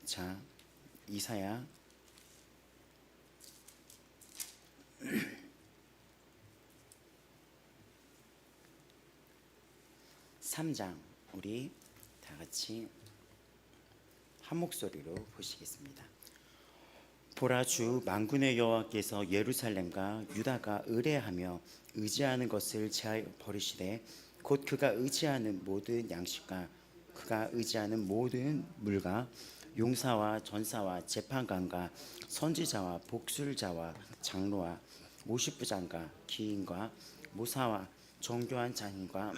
자, 이사야 3장 우리 다 같이 한 목소리로 보시겠습니다. 보라, 주 만군의 여호와께서 예루살렘과 유다가 의뢰하며 의지하는 것을 제하여 버리시되 곧 그가 의지하는 모든 양식과 그가 의지하는 모든 물과 용사와 전사와 재판관과 선지자와 복술자와 장로와 오십부장과 기인과 모사와 정교한 장인과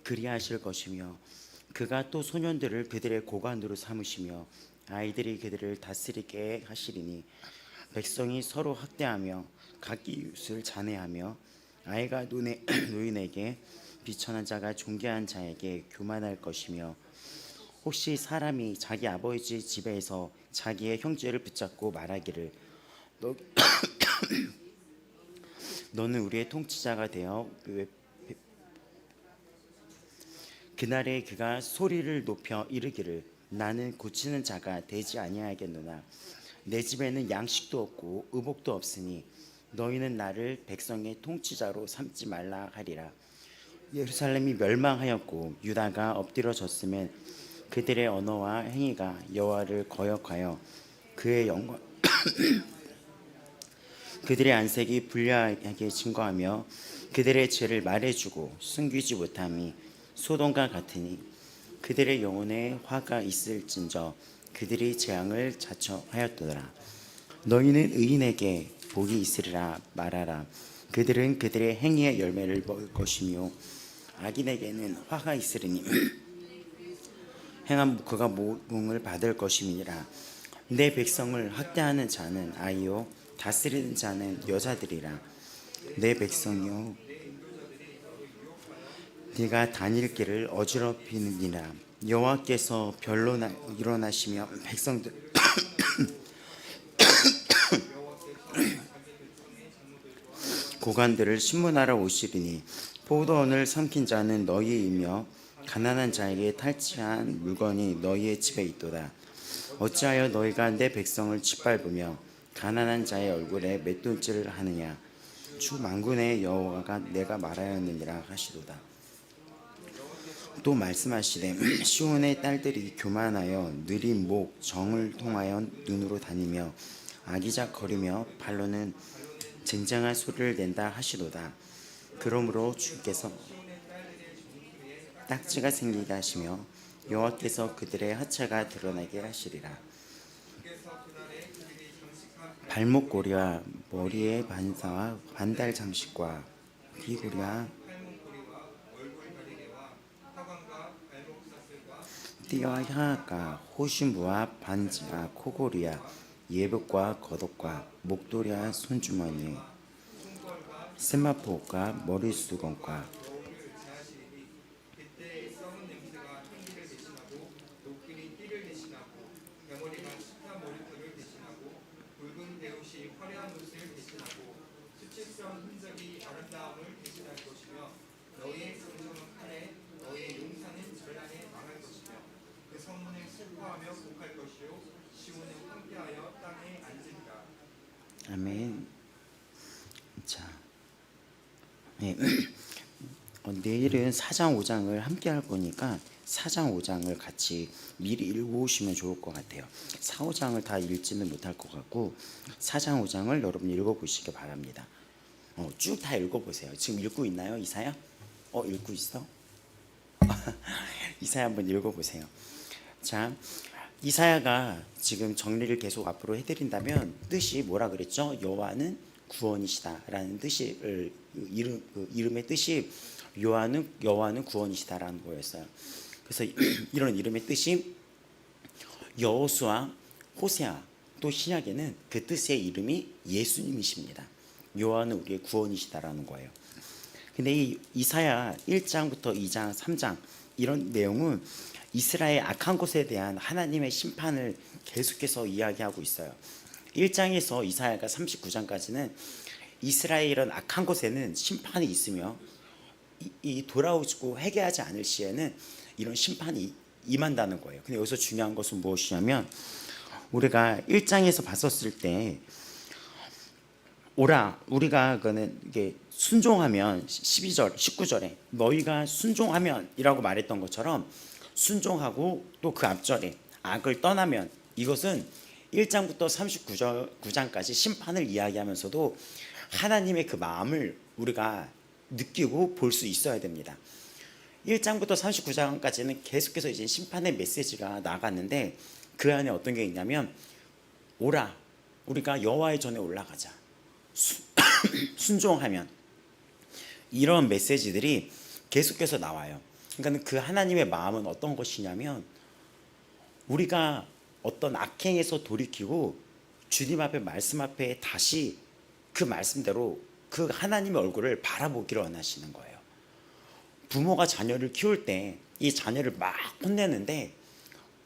그리하실 것이며 그가 또 소년들을 그들의 고관으로 삼으시며 아이들이 그들을 다스리게 하시리니 백성이 서로 학대하며 각기 이웃을 잔해하며 아이가 노인에게 비천한 자가 존귀한 자에게 교만할 것이며 혹시 사람이 자기 아버지 집에서 자기의 형제를 붙잡고 말하기를 너는 우리의 통치자가 되어 그날에 그가 소리를 높여 이르기를 나는 고치는 자가 되지 아니하겠노나 내 집에는 양식도 없고 의복도 없으니 너희는 나를 백성의 통치자로 삼지 말라 하리라. 예루살렘이 멸망하였고 유다가 엎드러졌으면 그들의 언어와 행위가 여호와를 거역하여 그의 영광 그들의 안색이 불리하게 증거하며 그들의 죄를 말해주고 숨기지 못함이 소돔과 같으니 그들의 영혼에 화가 있을진저 그들이 재앙을 자초하였더라. 너희는 의인에게 복이 있으리라 말하라. 그들은 그들의 행위의 열매를 먹을 것이며 악인에게는 화가 있으리니 행한 그가 모공을 받을 것임이니라. 내 백성을 학대하는 자는 아이요 다스리는 자는 여자들이라. 내 백성이요 네가 다닐 길을 어지럽히느니라. 여호와께서 별로 일어나시며 백성들 고관들을 신문하러 오시리니 포도원을 삼킨 자는 너희이며 가난한 자에게 탈취한 물건이 너희의 집에 있도다. 어찌하여 너희가 내 백성을 짓밟으며 가난한 자의 얼굴에 맷돌질을 하느냐. 주 만군의 여호와가 내가 말하였느니라 하시도다. 또 말씀하시되 시온의 딸들이 교만하여 느린 목 정을 통하여 눈으로 다니며 아기작거리며 발로는 쟁쟁한 소리를 낸다 하시도다. 그러므로 주께서 딱지가 생기게 하시며 여호와께서 그들의 하체가 드러나게 하시리라. 발목고리와 머리의 반사와 반달 장식과 귀고리와 띠와 향악과 호신부와 반지와 코고리와 예복과 겉옷과 목도리와 손주머니 세마포과 머리수건과 아멘. 자, 네. 내일은 4장 5장을 함께 할 거니까 4장 5장을 같이 미리 읽어오시면 좋을 것 같아요. 4, 5장을 다 읽지는 못할 것 같고 4장 5장을 여러분 읽어보시기 바랍니다. 쭉 다 읽어보세요. 지금 읽고 있나요, 이사야? 읽고 있어? 이사야 한번 읽어보세요. 자, 이사야가 지금 정리를 계속 앞으로 해드린다면 뜻이 뭐라 그랬죠? 여호와는 구원이시다라는 뜻이 이름의 뜻이 여호와는 구원이시다라는 거였어요. 그래서 이런 이름의 뜻이 여호수아, 호세아 또 신약에는 그 뜻의 이름이 예수님이십니다. 여호와는 우리의 구원이시다라는 거예요. 근데 이 이사야 1장부터 2장, 3장 이런 내용은 이스라엘 악한 곳에 대한 하나님의 심판을 계속해서 이야기하고 있어요. 1장에서 이사야가 39장까지는 이스라엘 이런 악한 곳에는 심판이 있으며 이 돌아오고 회개하지 않을 시에는 이런 심판이 임한다는 거예요. 근데 여기서 중요한 것은 무엇이냐면 우리가 1장에서 봤었을 때 오라 우리가 그는 이게 순종하면 12절 19절에 너희가 순종하면이라고 말했던 것처럼 순종하고 또 그 앞절에 악을 떠나면 이것은 1장부터 39장까지 심판을 이야기하면서도 하나님의 그 마음을 우리가 느끼고 볼 수 있어야 됩니다. 1장부터 39장까지는 계속해서 이제 심판의 메시지가 나갔는데 그 안에 어떤 게 있냐면 오라 우리가 여호와의 전에 올라가자 순종하면 이런 메시지들이 계속해서 나와요. 그러니까 그 하나님의 마음은 어떤 것이냐면 우리가 어떤 악행에서 돌이키고 주님 앞에 말씀 앞에 다시 그 말씀대로 그 하나님의 얼굴을 바라보기를 원하시는 거예요. 부모가 자녀를 키울 때 이 자녀를 막 혼내는데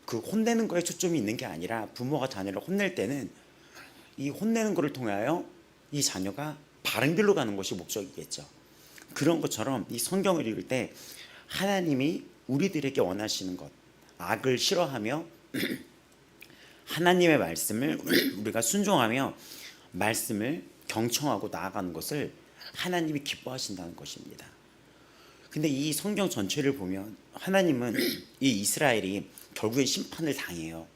그 혼내는 거에 초점이 있는 게 아니라 부모가 자녀를 혼낼 때는 이 혼내는 것을 통하여 이 자녀가 바른 길로 가는 것이 목적이겠죠. 그런 것처럼 이 성경을 읽을 때 하나님이 우리들에게 원하시는 것 악을 싫어하며 하나님의 말씀을 우리가 순종하며 말씀을 경청하고 나아가는 것을 하나님이 기뻐하신다는 것입니다. 근데 이 성경 전체를 보면 하나님은 이 이스라엘이 결국에 심판을 당해요.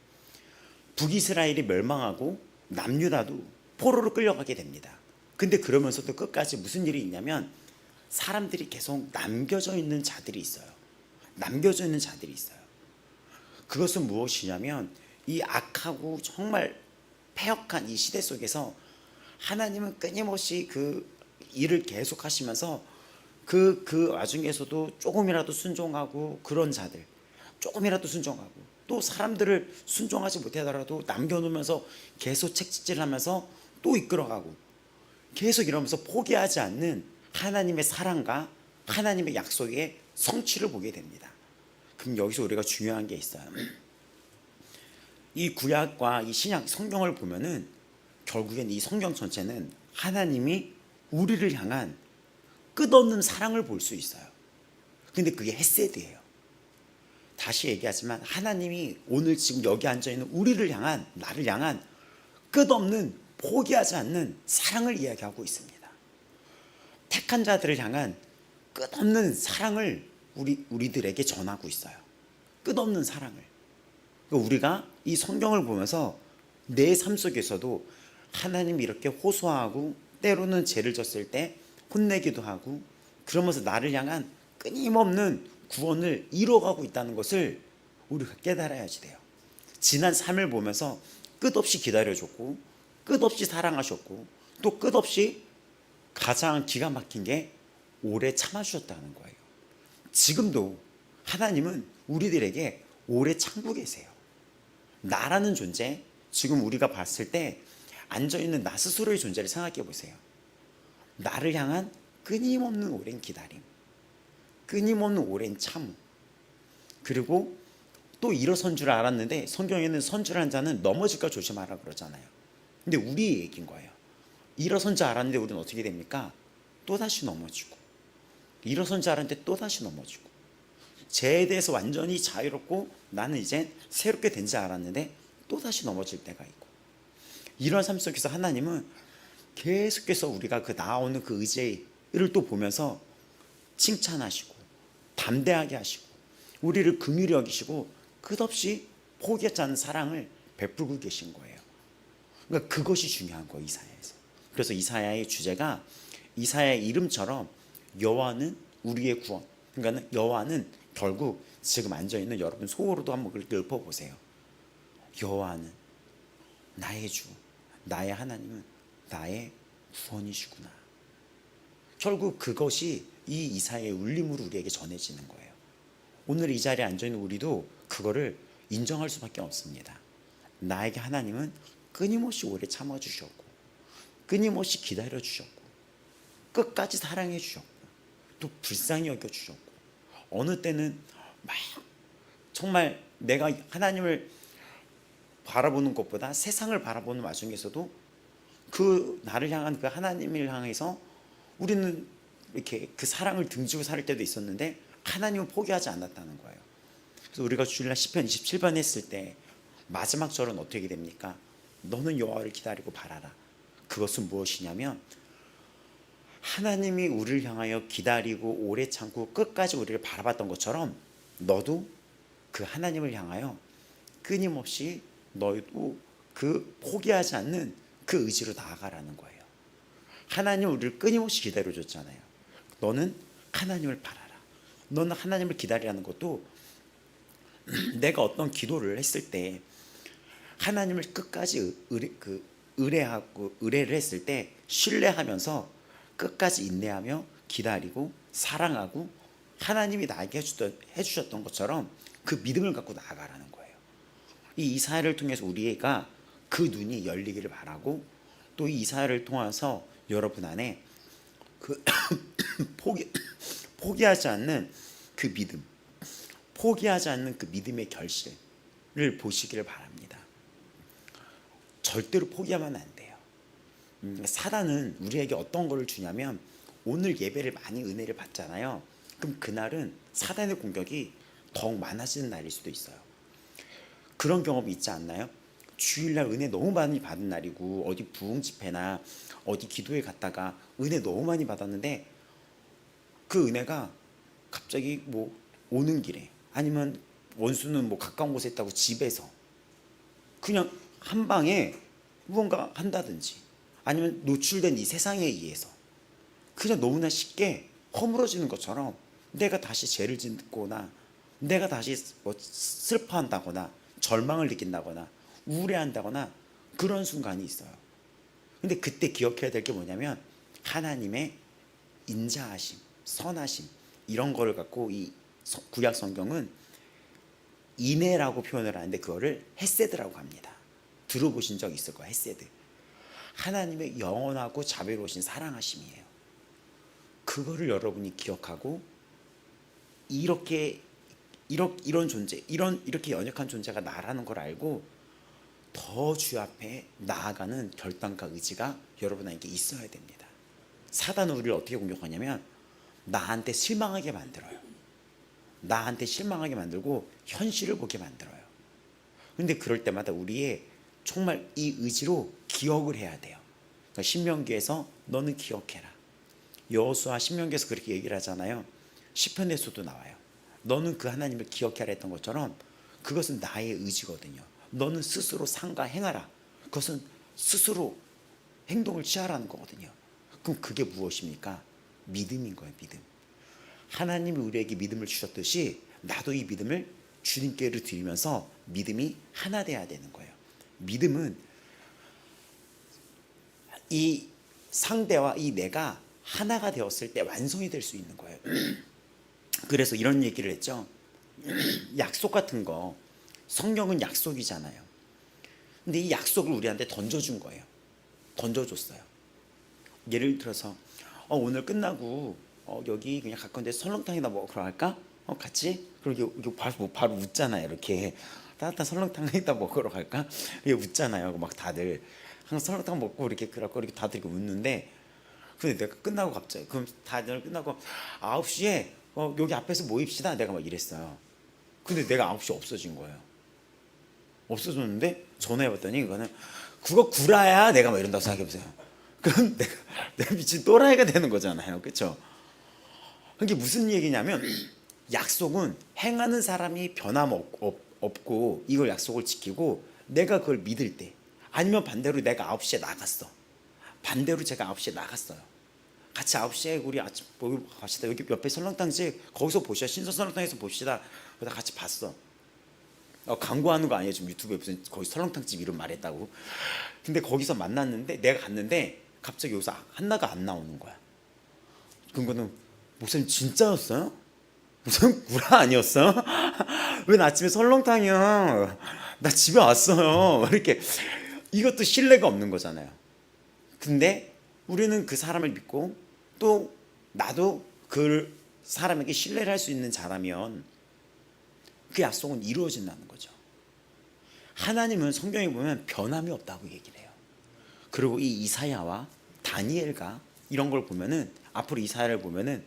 북이스라엘이 멸망하고 남유다도 포로로 끌려가게 됩니다. 근데 그러면서도 끝까지 무슨 일이 있냐면 사람들이 계속 남겨져 있는 자들이 있어요. 남겨져 있는 자들이 있어요. 그것은 무엇이냐면 이 악하고 정말 패역한 이 시대 속에서 하나님은 끊임없이 그 일을 계속 하시면서 그 와중에서도 조금이라도 순종하고 그런 자들 조금이라도 순종하고 또 사람들을 순종하지 못하더라도 남겨놓으면서 계속 책짓질하면서 또 이끌어가고 계속 이러면서 포기하지 않는 하나님의 사랑과 하나님의 약속의 성취를 보게 됩니다. 그럼 여기서 우리가 중요한 게 있어요. 이 구약과 이 신약 성경을 보면은 결국엔 이 성경 전체는 하나님이 우리를 향한 끝없는 사랑을 볼 수 있어요. 근데 그게 헤세드예요. 다시 얘기하지만 하나님이 오늘 지금 여기 앉아있는 우리를 향한 나를 향한 끝없는 포기하지 않는 사랑을 이야기하고 있습니다. 택한 자들을 향한 끝없는 사랑을 우리들에게 전하고 있어요. 끝없는 사랑을. 우리가 이 성경을 보면서 내 삶 속에서도 하나님이 이렇게 호소하고 때로는 죄를 졌을 때 혼내기도 하고 그러면서 나를 향한 끊임없는 구원을 이뤄가고 있다는 것을 우리가 깨달아야지 돼요. 지난 3일 보면서 끝없이 기다려줬고 끝없이 사랑하셨고 또 끝없이 가장 기가 막힌 게 오래 참아주셨다는 거예요. 지금도 하나님은 우리들에게 오래 참고 계세요. 나라는 존재, 지금 우리가 봤을 때 앉아있는 나 스스로의 존재를 생각해 보세요. 나를 향한 끊임없는 오랜 기다림, 끊임없는 오랜 참, 그리고 또 일어선 줄 알았는데 성경에는 선줄한 자는 넘어질까 조심하라 그러잖아요. 근데 우리 얘기인 거예요. 일어선 줄 알았는데 우리는 어떻게 됩니까? 또다시 넘어지고, 일어선 줄 알았는데 또다시 넘어지고, 죄에 대해서 완전히 자유롭고 나는 이제 새롭게 된 줄 알았는데 또다시 넘어질 때가 있고, 이런 삶 속에서 하나님은 계속해서 우리가 그 나오는 그 의지를 또 보면서 칭찬하시고 담대하게 하시고 우리를 긍휼히 여기시고 끝없이 포기하지 않는 사랑을 베풀고 계신 거예요. 그러니까 그것이 중요한 거예요, 이사야에서. 그래서 이사야의 주제가 이사야의 이름처럼 여호와는 우리의 구원. 그러니까 여호와는 결국 지금 앉아있는 여러분 속으로도 한번 그렇게 읊어보세요. 여호와는 나의 주, 나의 하나님은 나의 구원이시구나. 결국 그것이 이 이사야의 울림으로 우리에게 전해지는 거예요. 오늘 이 자리에 앉아있는 우리도 그거를 인정할 수밖에 없습니다. 나에게 하나님은 끊임없이 오래 참아주셨고 끊임없이 기다려주셨고 끝까지 사랑해주셨고 또 불쌍히 여겨주셨고 어느 때는 막 정말 내가 하나님을 바라보는 것보다 세상을 바라보는 와중에서도 그 나를 향한 그 하나님을 향해서 우리는 이렇게 그 사랑을 등지고 살 때도 있었는데 하나님은 포기하지 않았다는 거예요. 그래서 우리가 주일날 시편 27번 했을 때 마지막 절은 어떻게 됩니까? 너는 여호와를 기다리고 바라라. 그것은 무엇이냐면 하나님이 우리를 향하여 기다리고 오래 참고 끝까지 우리를 바라봤던 것처럼 너도 그 하나님을 향하여 끊임없이 너도 그 포기하지 않는 그 의지로 나아가라는 거예요. 하나님 우리를 끊임없이 기다려줬잖아요. 너는 하나님을 바라라. 너는 하나님을 기다리라는 것도 내가 어떤 기도를 했을 때 하나님을 끝까지 의뢰를 했을 때 신뢰하면서 끝까지 인내하며 기다리고 사랑하고 하나님이 나에게 해주셨던 것처럼 그 믿음을 갖고 나아가라는 거예요. 이 이사야를 통해서 우리가 그 눈이 열리기를 바라고 또 이 이사야를 통해서 여러분 안에 그 포기하지 않는 그 믿음, 포기하지 않는 그 믿음의 결실을 보시기를 바랍니다. 절대로 포기하면 안 돼요. 사단은 우리에게 어떤 거를 주냐면 오늘 예배를 많이 은혜를 받잖아요. 그럼 그날은 사단의 공격이 더욱 많아지는 날일 수도 있어요. 그런 경험이 있지 않나요? 주일날 은혜 너무 많이 받은 날이고 어디 부흥 집회나 어디 기도에 갔다가 은혜 너무 많이 받았는데 그 은혜가 갑자기 뭐 오는 길에 아니면 원수는 뭐 가까운 곳에 있다고 집에서 그냥 한 방에 무언가 한다든지 아니면 노출된 이 세상에 의해서 그냥 너무나 쉽게 허물어지는 것처럼 내가 다시 죄를 짓거나 내가 다시 뭐 슬퍼한다거나 절망을 느낀다거나 우울해한다거나 그런 순간이 있어요. 근데 그때 기억해야 될 게 뭐냐면 하나님의 인자하심, 선하심 이런 거를 갖고 이 구약 성경은 인애라고 표현을 하는데 그거를 헤세드라고 합니다. 들어보신 적 있을 거예요. 헤세드. 하나님의 영원하고 자비로우신 사랑하심이에요. 그거를 여러분이 기억하고 이런 존재, 이렇게 연약한 존재가 나라는 걸 알고 더 주 앞에 나아가는 결단과 의지가 여러분에게 있어야 됩니다. 사단은 우리를 어떻게 공격하냐면 나한테 실망하게 만들어요. 나한테 실망하게 만들고 현실을 보게 만들어요. 그런데 그럴 때마다 우리의 정말 이 의지로 기억을 해야 돼요. 그러니까 신명기에서 너는 기억해라. 여호수아 신명기에서 그렇게 얘기를 하잖아요. 시편에서도 나와요. 너는 그 하나님을 기억해라 했던 것처럼 그것은 나의 의지거든요. 너는 스스로 삼가 행하라. 그것은 스스로 행동을 취하라는 거거든요. 그럼 그게 무엇입니까? 믿음인 거예요. 믿음. 하나님이 우리에게 믿음을 주셨듯이 나도 이 믿음을 주님께로 드리면서 믿음이 하나 돼야 되는 거예요. 믿음은 이 상대와 이 내가 하나가 되었을 때 완성이 될 수 있는 거예요. 그래서 이런 얘기를 했죠. 약속 같은 거 성경은 약속이잖아요. 근데 이 약속을 우리한테 던져준 거예요. 던져줬어요. 예를 들어서 오늘 끝나고 여기 그냥 가까운데 설렁탕이나 먹으러 갈까? 같이? 그리고 여기 바로 웃잖아요. 이렇게 따뜻한 설렁탕이나 먹으러 갈까? 이게 웃잖아요. 막 다들 항상 설렁탕 먹고 이렇게 그러고 이렇게 다들 이렇게 웃는데 근데 내가 끝나고 갑자기 그럼 다들 끝나고 9시에 여기 앞에서 모입시다. 내가 막 이랬어요. 근데 내가 9시 없어진 거예요. 없어졌는데 전화해봤더니 이거는 그거 구라야. 내가 막 이런다고 생각해보세요. 그럼 내가 미친 또라이가 되는 거잖아요. 그렇죠? 그게 무슨 얘기냐면 약속은 행하는 사람이 변함없고 이걸 약속을 지키고 내가 그걸 믿을 때 아니면 반대로 내가 9시에 나갔어. 반대로 제가 9시에 나갔어요. 같이 9시에 우리 아침 먹으러 갑시다. 여기 옆에 설렁탕집 거기서 보시다. 신선 설렁탕에서 봅시다. 그러다 같이 봤어. 광고하는 거 아니에요. 지금 유튜브에 무슨 거기 설렁탕집 이름 말했다고. 근데 거기서 만났는데 내가 갔는데 갑자기 여기서 한나가 안 나오는 거야. 그거는 목사님 진짜였어요? 무슨 구라 아니었어? 왜 아침에 설렁탕이야? 나 집에 왔어요. 이렇게 이것도 신뢰가 없는 거잖아요. 근데 우리는 그 사람을 믿고 또 나도 그 사람에게 신뢰를 할 수 있는 자라면 그 약속은 이루어진다는 거죠. 하나님은 성경에 보면 변함이 없다고 얘기를 해요. 그리고 이 이사야와 다니엘가 이런 걸 보면은 앞으로 이사야를 보면은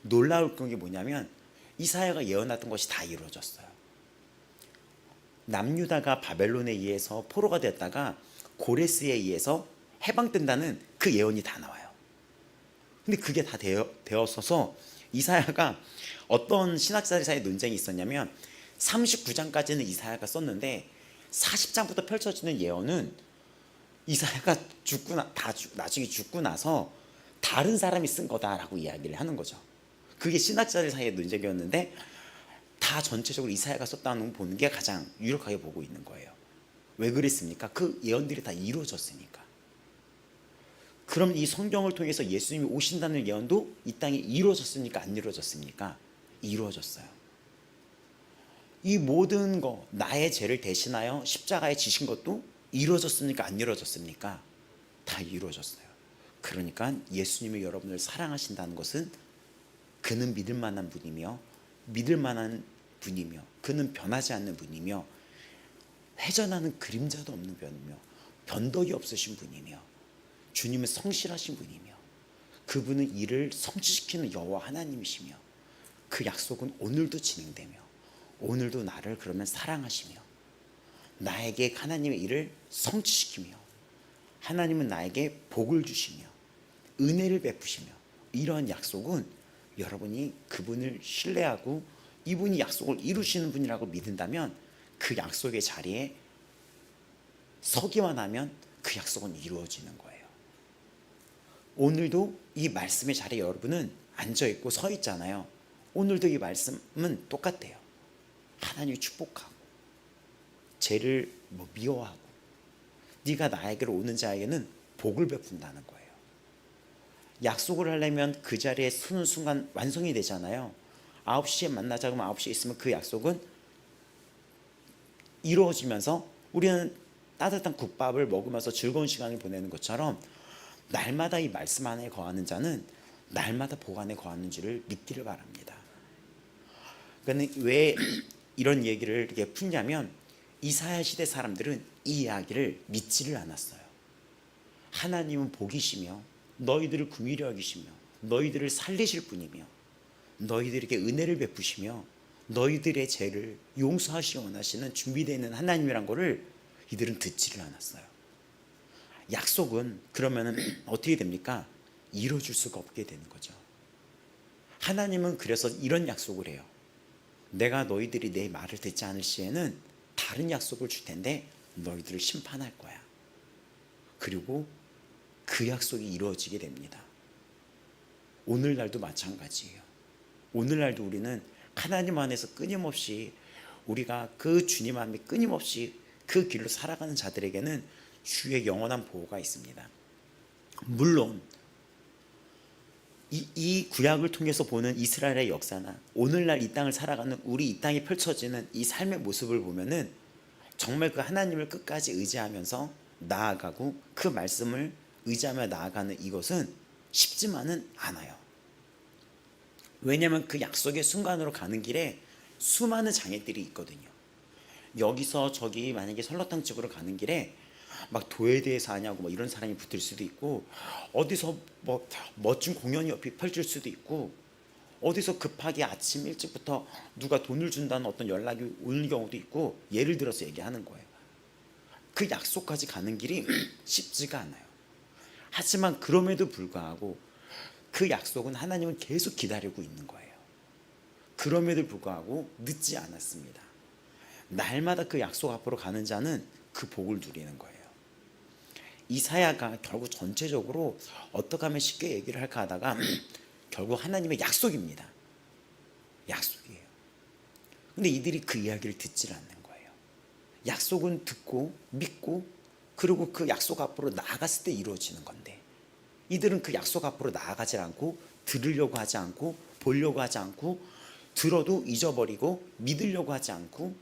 놀라울 게 뭐냐면 이사야가 예언했던 것이 다 이루어졌어요. 남유다가 바벨론에 의해서 포로가 됐다가 고레스에 의해서 해방된다는 그 예언이 다 나와요. 근데 그게 다 되었어서 이사야가 어떤 신학자들 사이에 논쟁이 있었냐면 39장까지는 이사야가 썼는데 40장부터 펼쳐지는 예언은 이사야가 나중에 죽고 나서 다른 사람이 쓴 거다라고 이야기를 하는 거죠. 그게 신학자들 사이의 논쟁이었는데 다 전체적으로 이사야가 썼다는 거 보는 게 가장 유력하게 보고 있는 거예요. 왜 그랬습니까? 그 예언들이 다 이루어졌으니까. 그럼 이 성경을 통해서 예수님이 오신다는 예언도 이 땅에 이루어졌습니까? 안 이루어졌습니까? 이루어졌어요. 이 모든 거, 나의 죄를 대신하여 십자가에 지신 것도 이루어졌습니까? 안 이루어졌습니까? 다 이루어졌어요. 그러니까 예수님이 여러분을 사랑하신다는 것은 그는 믿을 만한 분이며 믿을 만한 분이며 그는 변하지 않는 분이며 회전하는 그림자도 없는 분이며 변덕이 없으신 분이며 주님은 성실하신 분이며 그분은 일을 성취시키는 여호와 하나님이시며 그 약속은 오늘도 진행되며 오늘도 나를 그러면 사랑하시며 나에게 하나님의 일을 성취시키며 하나님은 나에게 복을 주시며 은혜를 베푸시며 이러한 약속은 여러분이 그분을 신뢰하고 이분이 약속을 이루시는 분이라고 믿는다면 그 약속의 자리에 서기만 하면 그 약속은 이루어지는 거예요. 오늘도 이 말씀의 자리에 여러분은 앉아있고 서 있잖아요. 오늘도 이 말씀은 똑같아요. 하나님이 축복하고 죄를 미워하고 네가 나에게로 오는 자에게는 복을 베푼다는 거예요. 약속을 하려면 그 자리에 서는 순간 완성이 되잖아요. 9시에 만나자 그러면 9시에 있으면 그 약속은 이루어지면서 우리는 따뜻한 국밥을 먹으면서 즐거운 시간을 보내는 것처럼 날마다 이 말씀 안에 거하는 자는 날마다 복 안에 거하는 줄을 믿기를 바랍니다. 그러니까 왜 이런 얘기를 이렇게 푸냐면 이사야 시대 사람들은 이 이야기를 믿지를 않았어요. 하나님은 복이시며 너희들을 긍휼히 여기시며 너희들을 살리실 분이며 너희들에게 은혜를 베푸시며 너희들의 죄를 용서하시기 원하시는 준비되어 있는 하나님이란 거를 이들은 듣지를 않았어요. 약속은 그러면은 어떻게 됩니까? 이루어질 수가 없게 되는 거죠. 하나님은 그래서 이런 약속을 해요. 내가 너희들이 내 말을 듣지 않을 시에는 다른 약속을 줄 텐데 너희들을 심판할 거야. 그리고 그 약속이 이루어지게 됩니다. 오늘날도 마찬가지예요. 오늘날도 우리는 하나님 안에서 끊임없이 우리가 그 주님 안에 끊임없이 그 길로 살아가는 자들에게는 주의 영원한 보호가 있습니다. 물론 이 구약을 통해서 보는 이스라엘의 역사나 오늘날 이 땅을 살아가는 우리 이 땅에 펼쳐지는 이 삶의 모습을 보면은 정말 그 하나님을 끝까지 의지하면서 나아가고 그 말씀을 의지하며 나아가는 이것은 쉽지만은 않아요. 왜냐하면 그 약속의 순간으로 가는 길에 수많은 장애들이 있거든요. 여기서 저기 만약에 설렁탕 집으로 가는 길에 막 도에 대해서 아냐고 뭐 이런 사람이 붙을 수도 있고 어디서 뭐 멋진 공연이 옆에 펼칠 수도 있고 어디서 급하게 아침 일찍부터 누가 돈을 준다는 어떤 연락이 오는 경우도 있고 예를 들어서 얘기하는 거예요. 그 약속까지 가는 길이 쉽지가 않아요. 하지만 그럼에도 불구하고 그 약속은 하나님은 계속 기다리고 있는 거예요. 그럼에도 불구하고 늦지 않았습니다. 날마다 그 약속 앞으로 가는 자는 그 복을 누리는 거예요. 이사야가 결국 전체적으로 어떻게 하면 쉽게 얘기를 할까 하다가 결국 하나님의 약속입니다. 약속이에요. 근데 이들이 그 이야기를 듣질 않는 거예요. 약속은 듣고 믿고 그리고 그 약속 앞으로 나아갔을 때 이루어지는 건데 이들은 그 약속 앞으로 나아가지 않고 들으려고 하지 않고 보려고 하지 않고 들어도 잊어버리고 믿으려고 하지 않고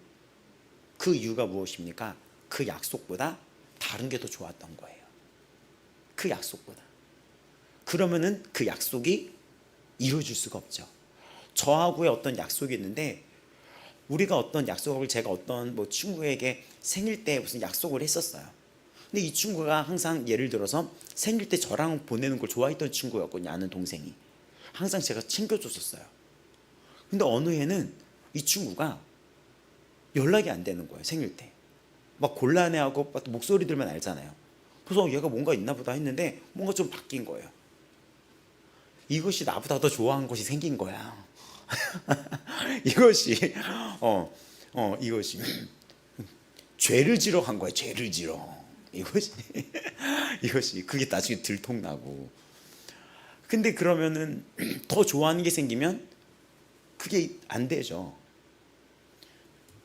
그 이유가 무엇입니까? 그 약속보다 다른 게 더 좋았던 거예요. 그 약속보다. 그러면은 그 약속이 이루어질 수가 없죠. 저하고의 어떤 약속이 있는데 우리가 어떤 약속을 제가 어떤 뭐 친구에게 생일 때 무슨 약속을 했었어요. 근데 이 친구가 항상 예를 들어서 생일 때 저랑 보내는 걸 좋아했던 친구였거든요. 아는 동생이. 항상 제가 챙겨줬었어요. 근데 어느 해는 이 친구가 연락이 안 되는 거예요. 생일 때 막 곤란해하고 막 목소리 들으면 알잖아요. 그래서 얘가 뭔가 있나 보다 했는데 뭔가 좀 바뀐 거예요. 이것이 나보다 더 좋아하는 것이 생긴 거야. 이것이 이것이 죄를 지러 간 거야. 죄를 지러. 이것이 그게 나중에 들통나고. 근데 그러면은 더 좋아하는 게 생기면 그게 안 되죠.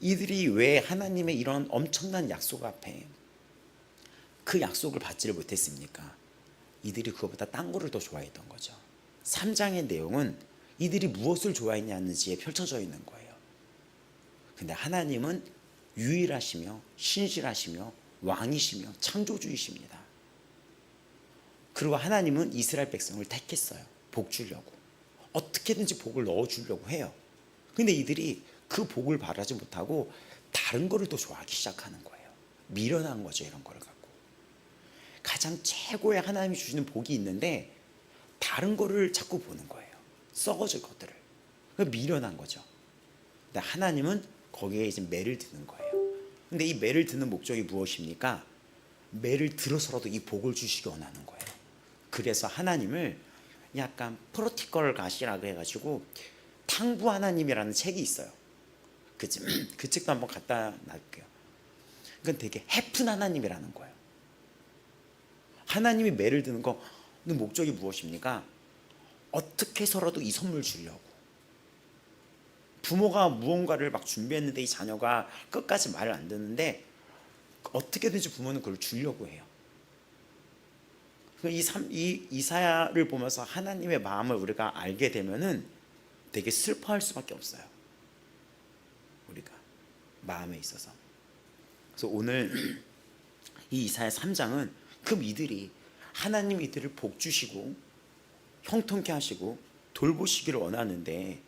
이들이 왜 하나님의 이런 엄청난 약속 앞에 그 약속을 받지를 못했습니까? 이들이 그것보다 딴 거를 더 좋아했던 거죠. 3장의 내용은 이들이 무엇을 좋아했냐는지에 펼쳐져 있는 거예요. 근데 하나님은 유일하시며 신실하시며 왕이시며 창조주이십니다. 그리고 하나님은 이스라엘 백성을 택했어요. 복 주려고. 어떻게든지 복을 넣어주려고 해요. 근데 이들이 그 복을 바라지 못하고 다른 거를 또 좋아하기 시작하는 거예요. 미련한 거죠. 이런 거를 갖고. 가장 최고의 하나님이 주시는 복이 있는데 다른 거를 자꾸 보는 거예요. 썩어질 것들을. 미련한 거죠. 근데 하나님은 거기에 이제 매를 드는 거예요. 근데 이 매를 드는 목적이 무엇입니까? 매를 들어서라도 이 복을 주시기 원하는 거예요. 그래서 하나님을 약간 프로티컬 가시라고 해가지고 탕부 하나님이라는 책이 있어요. 그 책도 한번 갖다 놔볼게요. 그건 되게 해픈 하나님이라는 거예요. 하나님이 매를 드는 거는 목적이 무엇입니까? 어떻게 해서라도 이 선물 주려고. 부모가 무언가를 막 준비했는데 이 자녀가 끝까지 말을 안 듣는데 어떻게든지 부모는 그걸 주려고 해요. 이 이사야를 보면서 하나님의 마음을 우리가 알게 되면은 되게 슬퍼할 수밖에 없어요. 우리가 마음에 있어서. 그래서 오늘 이 이사야 3장은 그 이들이 하나님 이들을 복 주시고 형통케 하시고 돌보시기를 원하는데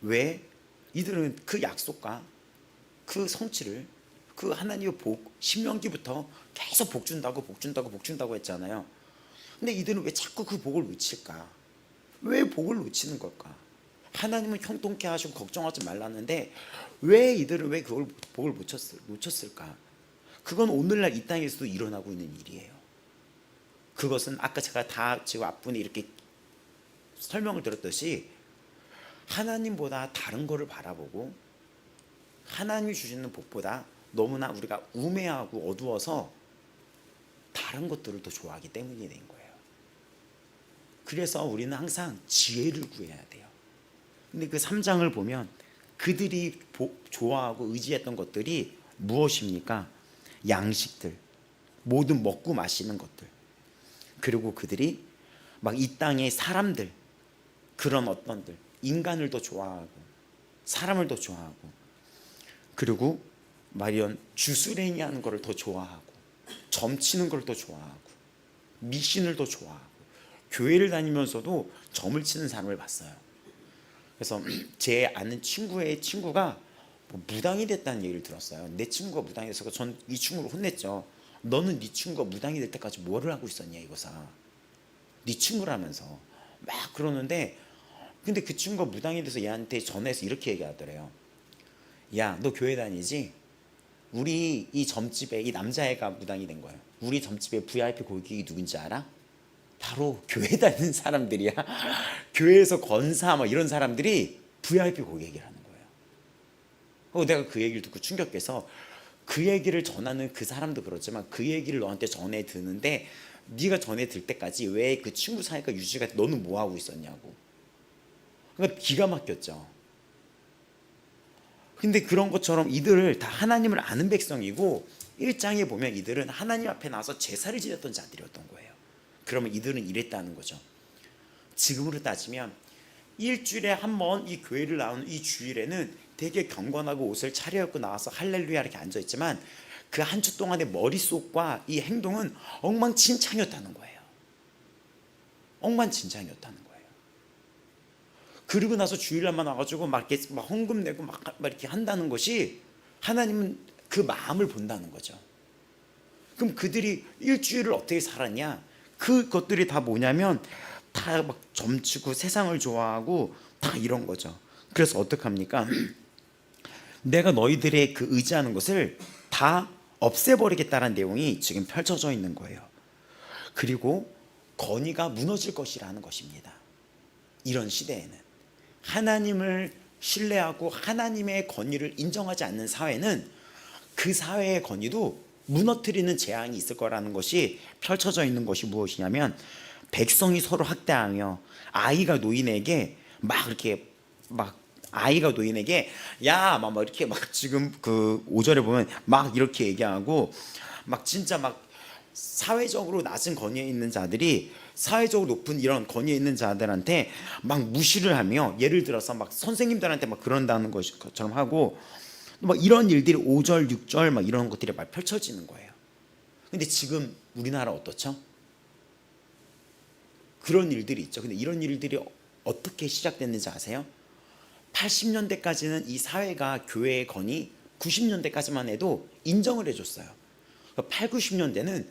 왜 이들은 그 약속과 그 성취를 그 하나님의 복 신명기부터 계속 복 준다고 했잖아요. 근데 이들은 왜 자꾸 그 복을 놓칠까? 왜 복을 놓치는 걸까? 하나님은 형통케 하시고 걱정하지 말라는데 왜 이들은 왜 그걸 복을 놓쳤을까? 그건 오늘날 이 땅에서도 일어나고 있는 일이에요. 그것은 아까 제가 다 지금 앞분에 이렇게 설명을 드렸듯이 하나님보다 다른 거를 바라보고 하나님이 주시는 복보다 너무나 우리가 우매하고 어두워서 다른 것들을 더 좋아하기 때문이 된 거예요. 그래서 우리는 항상 지혜를 구해야 돼요. 근데 그 3장을 보면 그들이 좋아하고 의지했던 것들이 무엇입니까? 양식들, 모든 먹고 마시는 것들. 그리고 그들이 막 이 땅의 사람들, 그런 어떤들, 인간을 더 좋아하고 사람을 더 좋아하고 그리고 말이런 주스레니 하는 거를 더 좋아하고 점치는 걸 더 좋아하고 미신을 더 좋아하고 교회를 다니면서도 점을 치는 사람을 봤어요. 그래서 제 아는 친구의 친구가 무당이 됐다는 얘기를 들었어요. 내 친구가 무당이 돼서 전 이 친구를 혼냈죠. 너는 네 친구가 무당이 될 때까지 뭐를 하고 있었냐 이거사. 네 친구라면서 막 그러는데 근데 그 친구가 무당이 돼서 얘한테 전해서 이렇게 얘기하더래요. 야, 너 교회 다니지? 우리 이 점집에 이 남자애가 무당이 된 거예요. 우리 점집에 VIP 고객이 누군지 알아? 바로 교회 다니는 사람들이야. 교회에서 권사 뭐 이런 사람들이 VIP 고객이라는 거예요. 내가 그 얘기를 듣고 충격해서 그 얘기를 전하는 그 사람도 그렇지만 그 얘기를 너한테 전해 듣는데 네가 전해 들 때까지 왜 그 친구 사이가 유지가 너는 뭐 하고 있었냐고. 그러니까 기가 막혔죠. 근데 그런 것처럼 이들을 다 하나님을 아는 백성이고 1장에 보면 이들은 하나님 앞에 나와서 제사를 지냈던 자들이었던 거예요. 그러면 이들은 이랬다는 거죠. 지금으로 따지면 일주일에 한 번 이 교회를 나오는 이 주일에는 되게 경건하고 옷을 차려입고 나와서 할렐루야 이렇게 앉아있지만 그 한 주 동안의 머릿속과 이 행동은 엉망진창이었다는 거예요. 엉망진창이었다는 거예요. 그리고 나서 주일날만 와가지고 막 이렇게 막 헌금 내고 막 이렇게 한다는 것이 하나님은 그 마음을 본다는 거죠. 그럼 그들이 일주일을 어떻게 살았냐? 그것들이 다 뭐냐면 다 막 점치고 세상을 좋아하고 다 이런 거죠. 그래서 어떡합니까? 내가 너희들의 그 의지하는 것을 다 없애버리겠다는 내용이 지금 펼쳐져 있는 거예요. 그리고 건의가 무너질 것이라는 것입니다. 이런 시대에는 하나님을 신뢰하고 하나님의 건의를 인정하지 않는 사회는 그 사회의 건의도 무너뜨리는 재앙이 있을 거라는 것이 펼쳐져 있는 것이 무엇이냐면, 백성이 서로 학대하며 아이가 노인에게 막 이렇게 막 아이가 노인에게 야 막 이렇게 막 지금 그 5절에 보면 막 이렇게 얘기하고 막 진짜 막 사회적으로 낮은 건의에 있는 자들이 사회적으로 높은 이런 건의에 있는 자들한테 막 무시를 하며, 예를 들어서 막 선생님들한테 막 그런다는 것처럼 하고, 막 이런 일들이 5절 6절 막 이런 것들이 막 펼쳐지는 거예요. 근데 지금 우리나라 어떻죠? 그런 일들이 있죠. 근데 이런 일들이 어떻게 시작됐는지 아세요? 80년대까지는 이 사회가 교회의 건의, 90년대까지만 해도 인정을 해줬어요. 8, 90년대는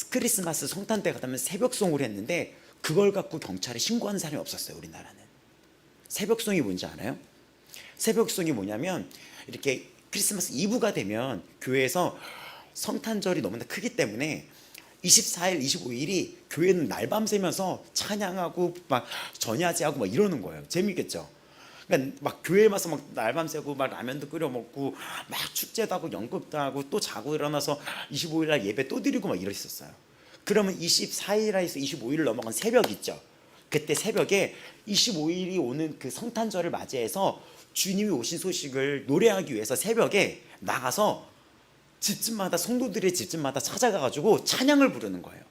크리스마스 성탄 때 가면 새벽송을 했는데 그걸 갖고 경찰에 신고하는 사람이 없었어요. 우리나라는. 새벽송이 뭔지 알아요? 새벽송이 뭐냐면, 이렇게 크리스마스 이브가 되면 교회에서 성탄절이 너무나 크기 때문에 24일, 25일이 교회는 날밤 새면서 찬양하고 막 전야제하고 막 이러는 거예요. 재밌겠죠? 그러니까 막 교회에 와서 막 날밤 새고 막 라면도 끓여 먹고 막 축제도 하고 연극도 하고 또 자고 일어나서 25일 날 예배 또 드리고 막 이랬었어요. 그러면 24일에서 25일 넘어간 새벽 있죠. 그때 새벽에 25일이 오는 그 성탄절을 맞이해서 주님이 오신 소식을 노래하기 위해서 새벽에 나가서 집집마다, 성도들의 집집마다 찾아가가지고 찬양을 부르는 거예요.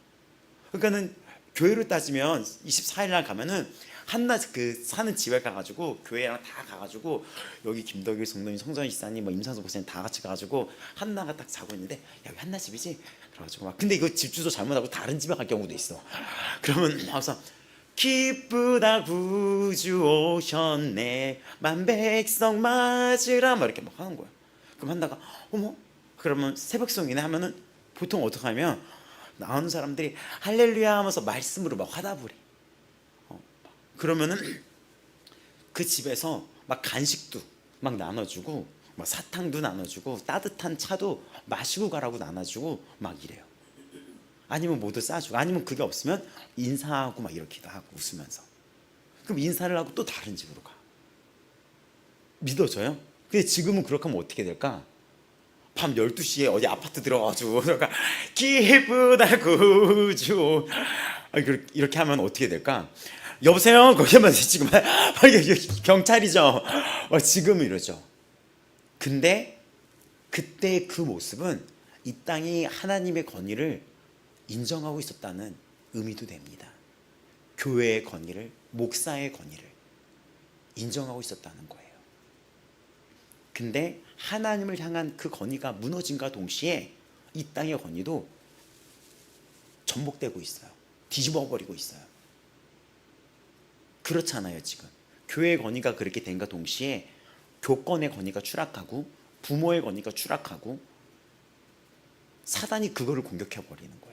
그러니까는 교회로 따지면 24일 날 가면은 한낮 그 사는 집에 가가지고 교회랑 다 가가지고 여기 김덕일 성도님, 성전 지사님, 뭐 임상수 목사님 다 같이 가가지고 한나가 딱 자고 있는데, 야 여기 한나 집이지? 그래가지고 막, 근데 이거 집 주소 잘못하고 다른 집에 갈 경우도 있어. 그러면 와서 기쁘다 구주 오셨네 만백성 맞으라 막 이렇게 막 하는 거야. 그럼 한나가 어머, 그러면 새벽송이네 하면은 보통 어떻게 하면 나오는 사람들이 할렐루야 하면서 말씀으로 막 화답을 해. 그러면은 그 집에서 막 간식도 막 나눠주고 막 사탕도 나눠주고 따뜻한 차도 마시고 가라고 나눠주고 막 이래요. 아니면 모두 싸주고, 아니면 그게 없으면 인사하고 막 이렇게도 하고 웃으면서. 그럼 인사를 하고 또 다른 집으로 가. 믿어져요? 근데 지금은 그렇게 하면 어떻게 될까? 밤 12시에 어디 아파트 들어가가지고 기쁘다 구주 이렇게 하면 어떻게 될까? 여보세요? 거기 하면 지금 경찰이죠. 지금은 이러죠. 근데 그때 그 모습은 이 땅이 하나님의 건의를 인정하고 있었다는 의미도 됩니다. 교회의 건의를, 목사의 건의를 인정하고 있었다는 거예요. 근데 하나님을 향한 그 건의가 무너짐과 동시에 이 땅의 건의도 전복되고 있어요. 뒤집어버리고 있어요. 그렇잖아요. 지금 교회의 건의가 그렇게 된과 동시에 교권의 건의가 추락하고 부모의 건의가 추락하고 사단이 그거를 공격해버리는 거예요.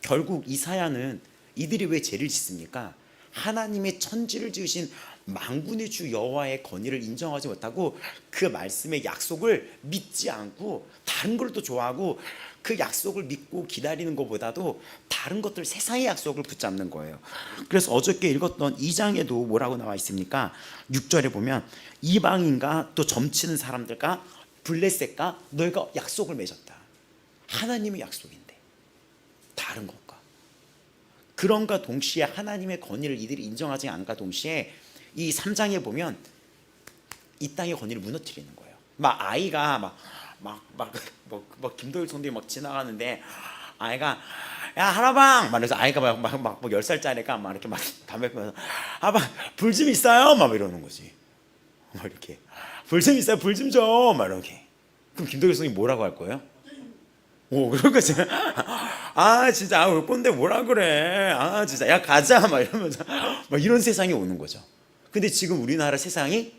결국 이사야는 이들이 왜 죄를 짓습니까? 하나님의 천지를 지으신 만군의 주 여호와의 건의를 인정하지 못하고 그 말씀의 약속을 믿지 않고 다른 걸 또 좋아하고, 그 약속을 믿고 기다리는 것보다도 다른 것들, 세상의 약속을 붙잡는 거예요. 그래서 어저께 읽었던 2장에도 뭐라고 나와 있습니까? 6절에 보면 이방인과 또 점치는 사람들과 블레셋과 너희가 약속을 맺었다. 하나님의 약속인데 다른 것과 그런가 동시에 하나님의 건의를 이들이 인정하지 않은가 동시에 이 3장에 보면 이 땅의 건의를 무너뜨리는 거예요. 막 아이가 막 김도일 성도님 막 지나가는데 아이가 야 하라방 말해서 아이가 막 10살짜리가 막 이렇게 막 담배 피면서 아방 불 좀 있어요? 막 이러는 거지. 막 이렇게 불 좀 있어요? 불 좀 줘. 막 이렇게. 그럼 김도일 성도님 뭐라고 할 거예요? 오, 그러니까 진짜 아 진짜 아 꼰대 뭐라 그래. 아 진짜 야 가자 막 이러면서 막 이런 세상이 오는 거죠. 근데 지금 우리나라 세상이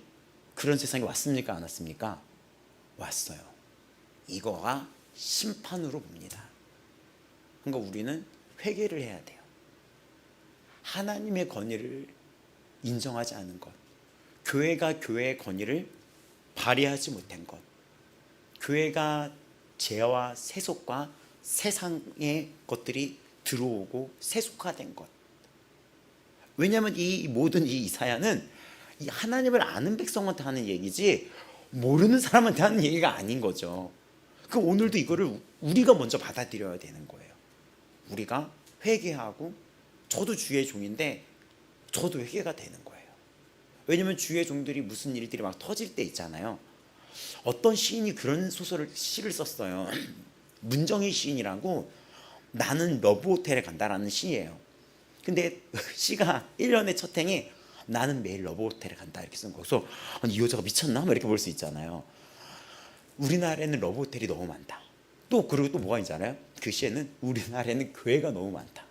그런 세상이 왔습니까? 안 왔습니까? 왔어요. 이거가 심판으로 봅니다. 그러니까 우리는 회개를 해야 돼요. 하나님의 건의를 인정하지 않은 것, 교회가 교회의 건의를 발휘하지 못한 것, 교회가 죄와 세속과 세상의 것들이 들어오고 세속화된 것. 왜냐하면 이 모든 이 이사야는 이 하나님을 아는 백성한테 하는 얘기지 모르는 사람한테 하는 얘기가 아닌 거죠. 그 오늘도 이거를 우리가 먼저 받아들여야 되는 거예요. 우리가 회개하고, 저도 주의 종인데 저도 회개가 되는 거예요. 왜냐하면 주의 종들이 무슨 일들이 막 터질 때 있잖아요. 어떤 시인이 그런 시를 썼어요. 문정희 시인이라고, 나는 러브호텔에 간다라는 시예요. 근데 시가 1년의 첫 행이 나는 매일 러브호텔에 간다 이렇게 쓴 거여서, 아니, 이 여자가 미쳤나? 이렇게 볼 수 있잖아요. 우리나라에는 러브호텔이 너무 많다. 또 그리고 또 뭐가 있잖아요. 그 시에는 우리나라에는 교회가 너무 많다.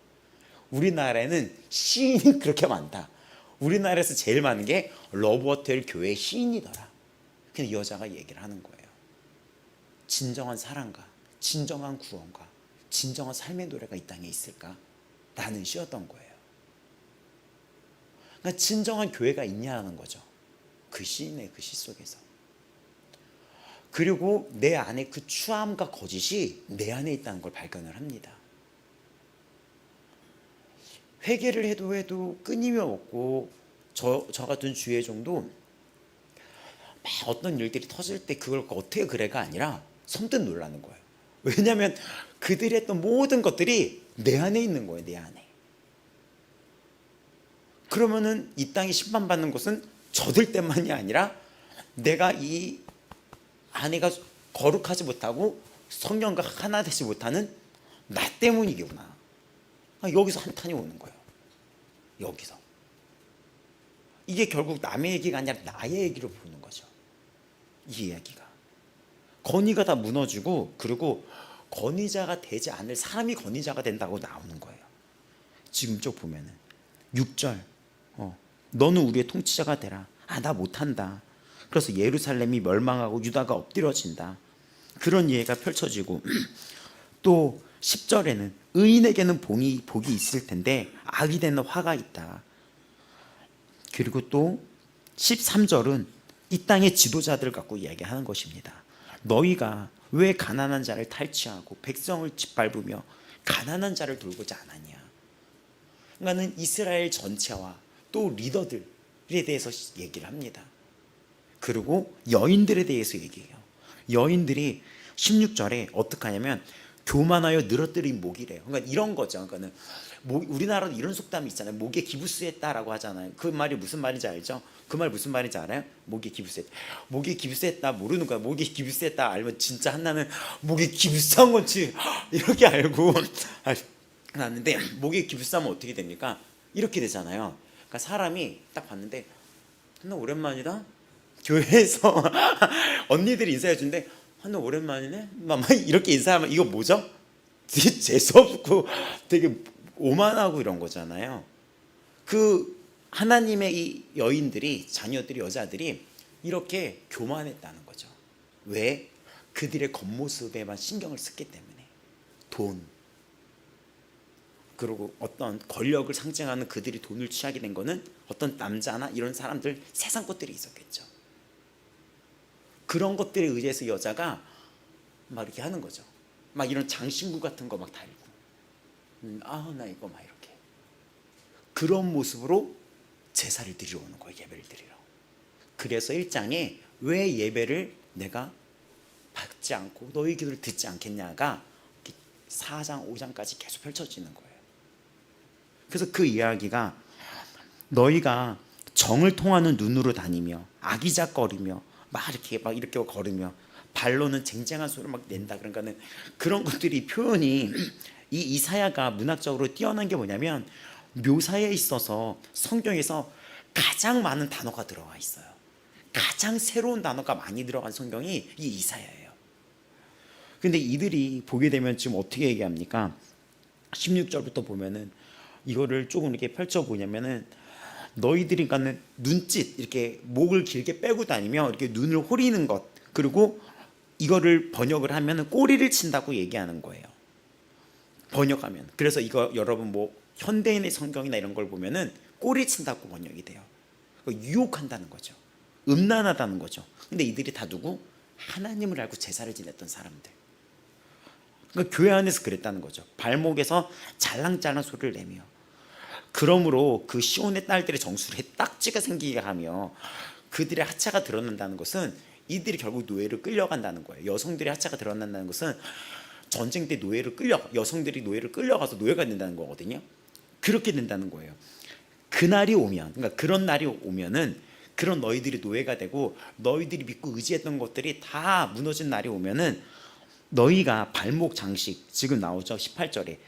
우리나라에는 시인이 그렇게 많다. 우리나라에서 제일 많은 게 러브호텔 교회 시인이더라. 근데 이 여자가 얘기를 하는 거예요. 진정한 사랑과 진정한 구원과 진정한 삶의 노래가 이 땅에 있을까? 라는 시였던 거예요. 그러니까 진정한 교회가 있냐는 거죠. 그 시인의 그 시 속에서. 그리고 내 안에 그 추함과 거짓이 내 안에 있다는 걸 발견을 합니다. 회개를 해도 끊임이 없고, 저 같은 주의 종도 막 어떤 일들이 터질 때 그걸 어떻게 그래가 아니라 선뜻 놀라는 거예요. 왜냐하면 그들이 했던 모든 것들이 내 안에 있는 거예요. 내 안에. 그러면은 이 땅이 심판받는 것은 저들 때만이 아니라 내가 이 아내가 거룩하지 못하고 성령과 하나 되지 못하는 나 때문이구나. 여기서 한탄이 오는 거예요. 여기서. 이게 결국 남의 얘기가 아니라 나의 얘기로 보는 거죠. 이 이야기가. 건의가 다 무너지고, 그리고 건의자가 되지 않을 사람이 건의자가 된다고 나오는 거예요. 지금 쭉 보면은 6절, 너는 우리의 통치자가 되라. 나 못한다. 그래서 예루살렘이 멸망하고 유다가 엎드려진다. 그런 예가 펼쳐지고, 또 10절에는 의인에게는 복이 있을 텐데 악이 되는 화가 있다. 그리고 또 13절은 이 땅의 지도자들 갖고 이야기하는 것입니다. 너희가 왜 가난한 자를 탈취하고 백성을 짓밟으며 가난한 자를 돌보지 않았냐. 그러니까는 이스라엘 전체와 또 리더들에 대해서 얘기를 합니다. 그리고 여인들에 대해서 얘기해요. 여인들이 16절에 어떻게 하냐면 교만하여 늘어뜨린 목이래요. 그러니까 이런 거죠. 그러니까는 우리나라도 이런 속담이 있잖아요. 목에 기부스했다라고 하잖아요. 그 말이 무슨 말인지 알죠? 그 말 무슨 말인지 알아요? 목에 기부스했다. 목에 기부스했다 모르는 거야. 목에 기부스했다 알면 진짜 한나는 목에 기부스한 건지 이렇게 알고 났는데, 목에 기부스하면 어떻게 됩니까? 이렇게 되잖아요. 그러니까 사람이 딱 봤는데, 한나 오랜만이다. 교회에서 언니들이 인사해 주는데, 한나 오랜만이네. 막 이렇게 인사하면 이거 뭐죠? 되게 재수없고 되게 오만하고 이런 거잖아요. 그 하나님의 이 여인들이, 자녀들이, 여자들이 이렇게 교만했다는 거죠. 왜? 그들의 겉모습에만 신경을 썼기 때문에. 돈, 그리고 어떤 권력을 상징하는 그들이 돈을 취하게 된 거는 어떤 남자나 이런 사람들, 세상 것들이 있었겠죠. 그런 것들에 의해서 여자가 막 이렇게 하는 거죠. 막 이런 장신구 같은 거 막 달고, 나 이거 막 이렇게. 그런 모습으로 제사를 드리러 오는 거예요. 예배를 드리러. 그래서 1장에 왜 예배를 내가 받지 않고 너희 기도를 듣지 않겠냐가 4장 5장까지 계속 펼쳐지는 거예요. 그래서 그 이야기가, 너희가 정을 통하는 눈으로 다니며 아기작거리며 막 이렇게 걸으며 발로는 쟁쟁한 소리를 막 낸다. 그러니까는 그런 것들이, 표현이, 이 이사야가 문학적으로 뛰어난 게 뭐냐면, 묘사에 있어서 성경에서 가장 많은 단어가 들어가 있어요. 가장 새로운 단어가 많이 들어간 성경이 이 이사야예요. 근데 이들이 보게 되면 지금 어떻게 얘기합니까? 16절부터 보면은 이거를 조금 이렇게 펼쳐보냐면은, 너희들이 가는 눈짓, 이렇게 목을 길게 빼고 다니며 이렇게 눈을 호리는 것, 그리고 이거를 번역을 하면은 꼬리를 친다고 얘기하는 거예요. 번역하면. 그래서 이거 여러분 뭐 현대인의 성경이나 이런 걸 보면은 꼬리 친다고 번역이 돼요. 유혹한다는 거죠. 음란하다는 거죠. 근데 이들이 다 누구? 하나님을 알고 제사를 지냈던 사람들. 그러니까 교회 안에서 그랬다는 거죠. 발목에서 잘랑잘랑 소리를 내며, 그러므로 그 시온의 딸들의 정수리에 딱지가 생기게 하며 그들의 하차가 드러난다는 것은 이들이 결국 노예로 끌려간다는 거예요. 여성들의 하차가 드러난다는 것은 전쟁 때 여성들이 노예를 끌려가서 노예가 된다는 거거든요. 그렇게 된다는 거예요. 그날이 오면, 그러니까 그런 날이 오면은, 그런 너희들이 노예가 되고 너희들이 믿고 의지했던 것들이 다 무너진 날이 오면은, 너희가 발목 장식, 지금 나오죠 18절에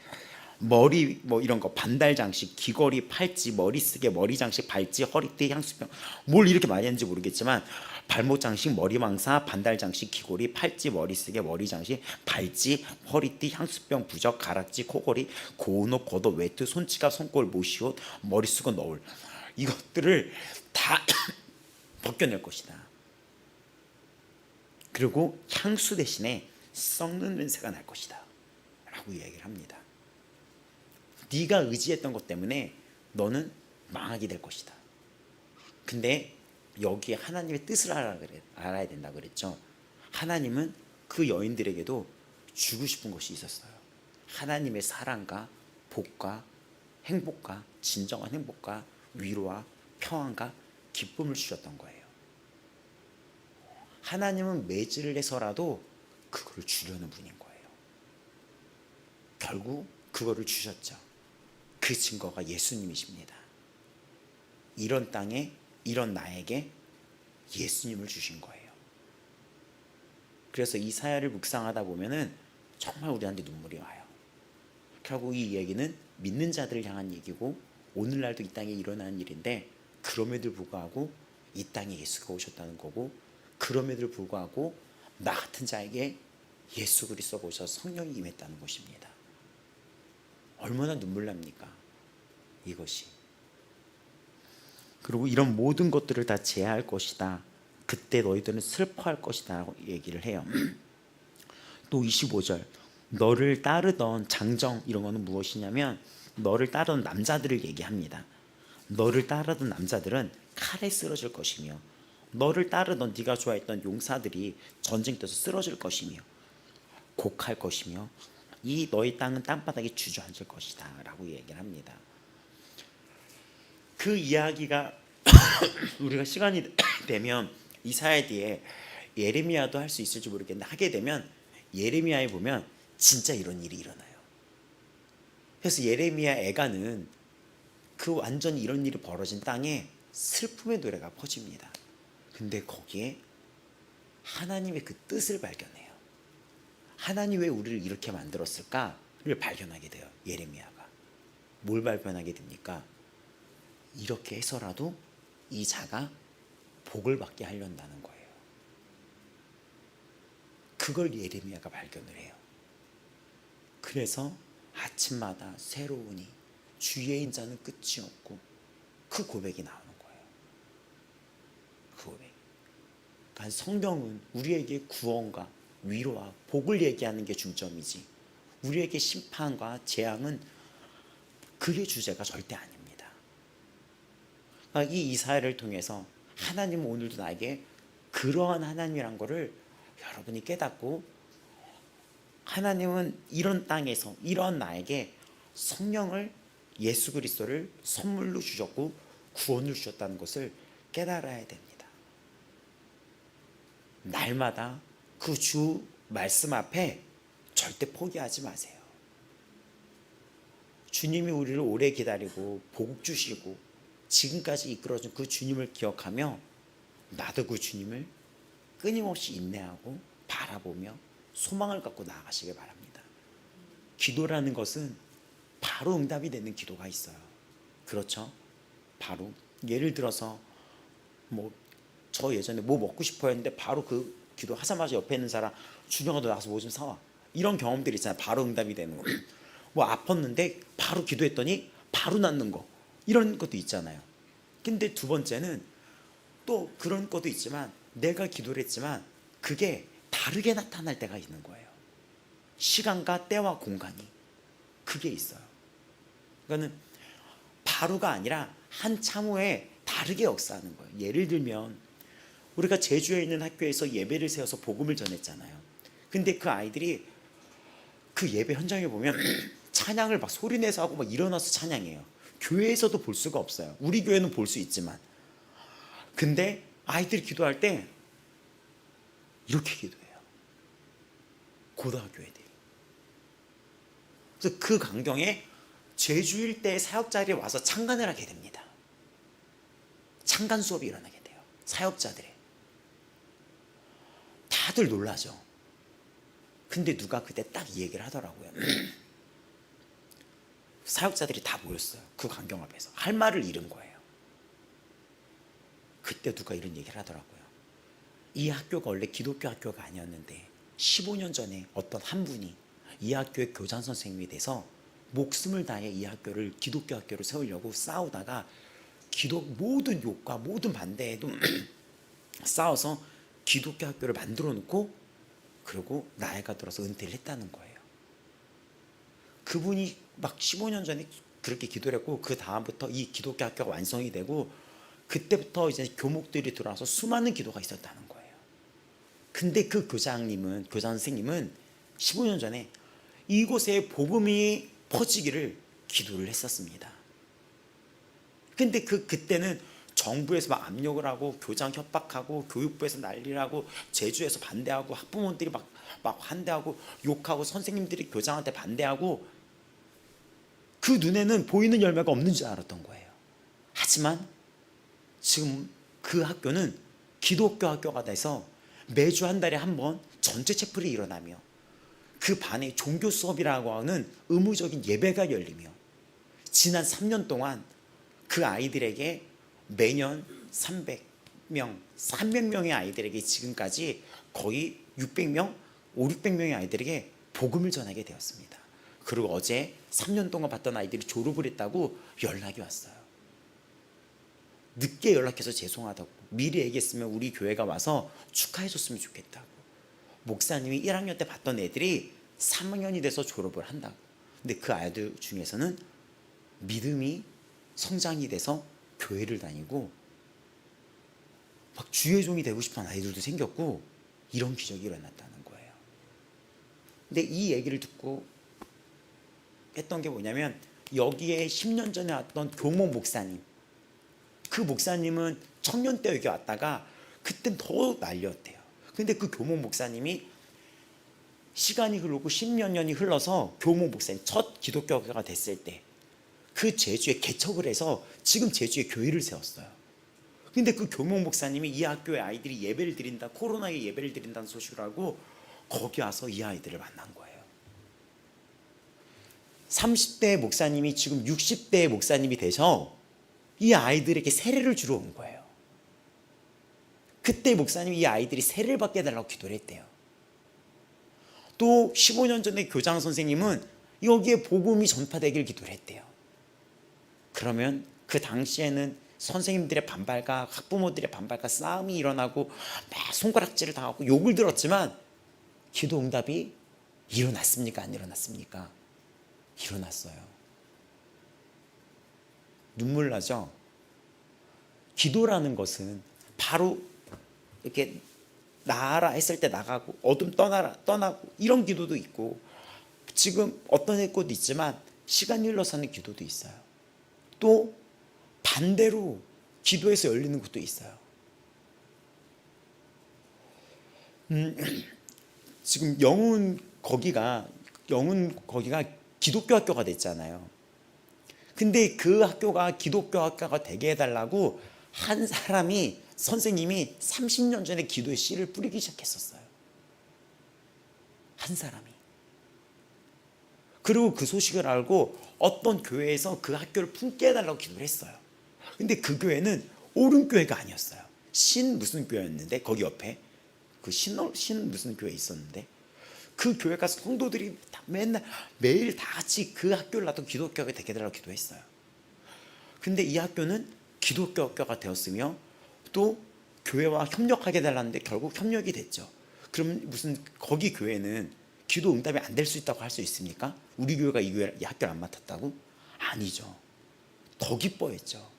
머리 뭐 이런 거, 반달 장식, 귀걸이, 팔찌, 머리쓰개, 머리 장식, 발찌, 허리띠, 향수병, 뭘 이렇게 많이 했는지 모르겠지만 발목 장식, 머리망사, 반달 장식, 귀걸이, 팔찌, 머리쓰개, 머리 장식, 발찌, 허리띠, 향수병, 부적, 가락지, 코걸이, 고운옷, 겉옷, 외투, 손지갑, 손골, 모시옷, 머리수건, 너울, 이것들을 다 벗겨낼 것이다. 그리고 향수 대신에 썩는 냄새가 날 것이다 라고 이야기를 합니다. 네가 의지했던 것 때문에 너는 망하게 될 것이다. 근데 여기에 하나님의 뜻을 알아야 된다 그랬죠. 하나님은 그 여인들에게도 주고 싶은 것이 있었어요. 하나님의 사랑과 복과 행복과 진정한 행복과 위로와 평안과 기쁨을 주셨던 거예요. 하나님은 매질을 해서라도 그걸 주려는 분인 거예요. 결국 그거를 주셨죠. 그 증거가 예수님이십니다. 이런 땅에, 이런 나에게 예수님을 주신 거예요. 그래서 이사야를 묵상하다 보면은 정말 우리한테 눈물이 와요. 결국 이 얘기는 믿는 자들을 향한 얘기고 오늘날도 이 땅에 일어나는 일인데, 그럼에도 불구하고 이 땅에 예수가 오셨다는 거고, 그럼에도 불구하고 나 같은 자에게 예수 그리스도가 오셔서 성령이 임했다는 것입니다. 얼마나 눈물 납니까 이것이. 그리고 이런 모든 것들을 다 제할 것이다. 그때 너희들은 슬퍼할 것이다 라고 얘기를 해요. 또 25절, 너를 따르던 장정, 이런 거는 무엇이냐면 너를 따르던 남자들을 얘기합니다. 너를 따르던 남자들은 칼에 쓰러질 것이며, 너를 따르던 네가 좋아했던 용사들이 전쟁터에서 쓰러질 것이며, 곡할 것이며, 이 너희 땅은 땅바닥에 주저앉을 것이다 라고 얘기를 합니다. 그 이야기가 우리가 시간이 되면 이사야 뒤에 예레미야도 할 수 있을지 모르겠는데, 하게 되면 예레미야에 보면 진짜 이런 일이 일어나요. 그래서 예레미야 애가는 그 완전히 이런 일이 벌어진 땅에 슬픔의 노래가 퍼집니다. 근데 거기에 하나님의 그 뜻을 발견해요. 하나님 왜 우리를 이렇게 만들었을까를 발견하게 돼요. 예레미야가 뭘 발견하게 됩니까? 이렇게 해서라도 이 자가 복을 받게 하려는다는 거예요. 그걸 예레미야가 발견을 해요. 그래서 아침마다 새로우니 주의 인자는 끝이 없고, 그 고백이 나오는 거예요. 그 고백. 그러니까 성경은 우리에게 구원과 위로와 복을 얘기하는 게 중점이지, 우리에게 심판과 재앙은 그게 주제가 절대 아닙니다. 그러니까 이 이사야를 통해서 하나님은 오늘도 나에게 그러한 하나님이란 거를 여러분이 깨닫고, 하나님은 이런 땅에서 이런 나에게 성령을, 예수 그리스도를 선물로 주셨고 구원을 주셨다는 것을 깨달아야 됩니다. 날마다 그 주 말씀 앞에 절대 포기하지 마세요. 주님이 우리를 오래 기다리고 복 주시고 지금까지 이끌어준 그 주님을 기억하며, 나도 그 주님을 끊임없이 인내하고 바라보며 소망을 갖고 나아가시길 바랍니다. 기도라는 것은 바로 응답이 되는 기도가 있어요. 그렇죠? 바로 예를 들어서 저 예전에 뭐 먹고 싶어 했는데 바로 그 기도 하자마자 옆에 있는 사람, 준영아 너 나가서 뭐 좀 사와, 이런 경험들이 있잖아요. 바로 응답이 되는 거. 뭐 아팠는데 바로 기도했더니 바로 낫는 거, 이런 것도 있잖아요. 근데 두 번째는 또 그런 것도 있지만, 내가 기도를 했지만 그게 다르게 나타날 때가 있는 거예요. 시간과 때와 공간이 그게 있어요. 그러니까는 바로가 아니라 한참 후에 다르게 역사하는 거예요. 예를 들면 우리가 제주에 있는 학교에서 예배를 세워서 복음을 전했잖아요. 근데 그 아이들이 그 예배 현장에 보면 찬양을 막 소리내서 하고 막 일어나서 찬양해요. 교회에서도 볼 수가 없어요. 우리 교회는 볼 수 있지만. 근데 아이들이 기도할 때 이렇게 기도해요. 고등학교 애들이. 그래서 그 광경에 제주 일대의 사역자들이 와서 창간을 하게 됩니다. 창간 수업이 일어나게 돼요. 사역자들의. 다들 놀라죠. 근데 누가 그때 딱 이 얘기를 하더라고요. 사역자들이 다 모였어요. 그 광경 앞에서. 할 말을 잃은 거예요. 그때 누가 이런 얘기를 하더라고요. 이 학교가 원래 기독교 학교가 아니었는데 15년 전에 어떤 한 분이 이 학교의 교장 선생님이 돼서 목숨을 다해 이 학교를 기독교 학교로 세우려고 싸우다가 모든 욕과 모든 반대에도 싸워서 기독교 학교를 만들어 놓고 그리고 나이가 들어서 은퇴를 했다는 거예요. 그분이 막 15년 전에 그렇게 기도를 했고 그 다음부터 이 기독교 학교가 완성이 되고 그때부터 이제 교목들이 들어와서 수많은 기도가 있었다는 거예요. 근데 그 교장 선생님은 15년 전에 이곳에 복음이 퍼지기를 기도를 했었습니다. 근데 그때는 정부에서 막 압력을 하고 교장 협박하고 교육부에서 난리를 하고 제주에서 반대하고 학부모들이 막 반대하고 욕하고 선생님들이 교장한테 반대하고 그 눈에는 보이는 열매가 없는 줄 알았던 거예요. 하지만 지금 그 학교는 기독교 학교가 돼서 매주 한 달에 한 번 전체 채플이 일어나며 그 반에 종교 수업이라고 하는 의무적인 예배가 열리며 지난 3년 동안 그 아이들에게 매년 300명의 아이들에게 지금까지 거의 600명, 600명의 아이들에게 복음을 전하게 되었습니다. 그리고 어제 3년 동안 봤던 아이들이 졸업을 했다고 연락이 왔어요. 늦게 연락해서 죄송하다고, 미리 얘기했으면 우리 교회가 와서 축하해줬으면 좋겠다고. 목사님이 1학년 때 봤던 애들이 3학년이 돼서 졸업을 한다고. 근데 그 아이들 중에서는 믿음이 성장이 돼서 교회를 다니고 막 주의 종이 되고 싶은 아이들도 생겼고 이런 기적이 일어났다는 거예요. 근데 이 얘기를 듣고 했던 게 뭐냐면 여기에 10년 전에 왔던 교목 목사님, 그 목사님은 청년 때 여기 왔다가 그땐 더 난리였대요. 근데 그 교목 목사님이 시간이 흐르고 10몇 년이 흘러서 교목 목사님 첫 기독교가 됐을 때 그 제주에 개척을 해서 지금 제주에 교회를 세웠어요. 근데 그 교목 목사님이 이 학교에 아이들이 예배를 드린다, 코로나에 예배를 드린다는 소식을 알고 거기 와서 이 아이들을 만난 거예요. 30대 목사님이 지금 60대 목사님이 돼서 이 아이들에게 세례를 주러 온 거예요. 그때 목사님이 이 아이들이 세례를 받게 해달라고 기도를 했대요. 또 15년 전에 교장 선생님은 여기에 복음이 전파되길 기도를 했대요. 그러면 그 당시에는 선생님들의 반발과 학부모들의 반발과 싸움이 일어나고 막 손가락질을 당하고 욕을 들었지만 기도 응답이 일어났습니까? 안 일어났습니까? 일어났어요. 눈물 나죠? 기도라는 것은 바로 이렇게 나아라 했을 때 나가고 어둠 떠나고 이런 기도도 있고 지금 어떤 것도 있지만 시간이 흘러서 하는 기도도 있어요. 또 반대로 기도에서 열리는 것도 있어요. 지금 영훈 거기가 기독교 학교가 됐잖아요. 근데 그 학교가 기독교 학교가 되게 해달라고 한 사람이 선생님이 30년 전에 기도의 씨를 뿌리기 시작했었어요. 한 사람이. 그리고 그 소식을 알고 어떤 교회에서 그 학교를 품게 해달라고 기도를 했어요. 근데 그 교회는 옳은 교회가 아니었어요. 신 무슨 교회였는데 거기 옆에 그 신 무슨 교회 있었는데 그 교회 가서 성도들이 다 매일 다 같이 그 학교를 놔두고 기독교가 되게 해달라고 기도했어요. 근데 이 학교는 기독교 학교가 되었으며 또 교회와 협력하게 해달라는데 결국 협력이 됐죠. 그럼 무슨 거기 교회는 기도 응답이 안 될 수 있다고 할 수 있습니까? 우리 교회가 이 학교를 안 맡았다고? 아니죠. 더 기뻐했죠.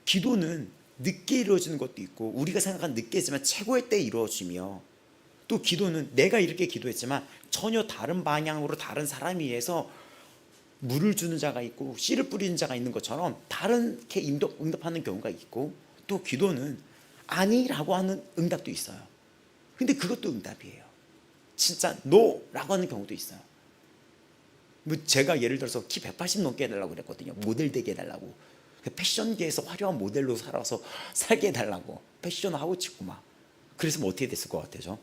기도는 늦게 이루어지는 것도 있고 우리가 생각한 늦게지만 최고의 때 이루어지며, 또 기도는 내가 이렇게 기도했지만 전혀 다른 방향으로 다른 사람에 의해서 물을 주는 자가 있고 씨를 뿌리는 자가 있는 것처럼 다른게 응답하는 경우가 있고, 또 기도는 아니라고 하는 응답도 있어요. 근데 그것도 응답이에요. 진짜 노라고 하는 경우도 있어요. 뭐 제가 예를 들어서 키 180 넘게 해달라고 그랬거든요. 모델 되게 해달라고. 패션계에서 화려한 모델로 살아서 살게 해달라고 패션하고 싶고 막. 그래서 뭐 어떻게 됐을 것 같아요?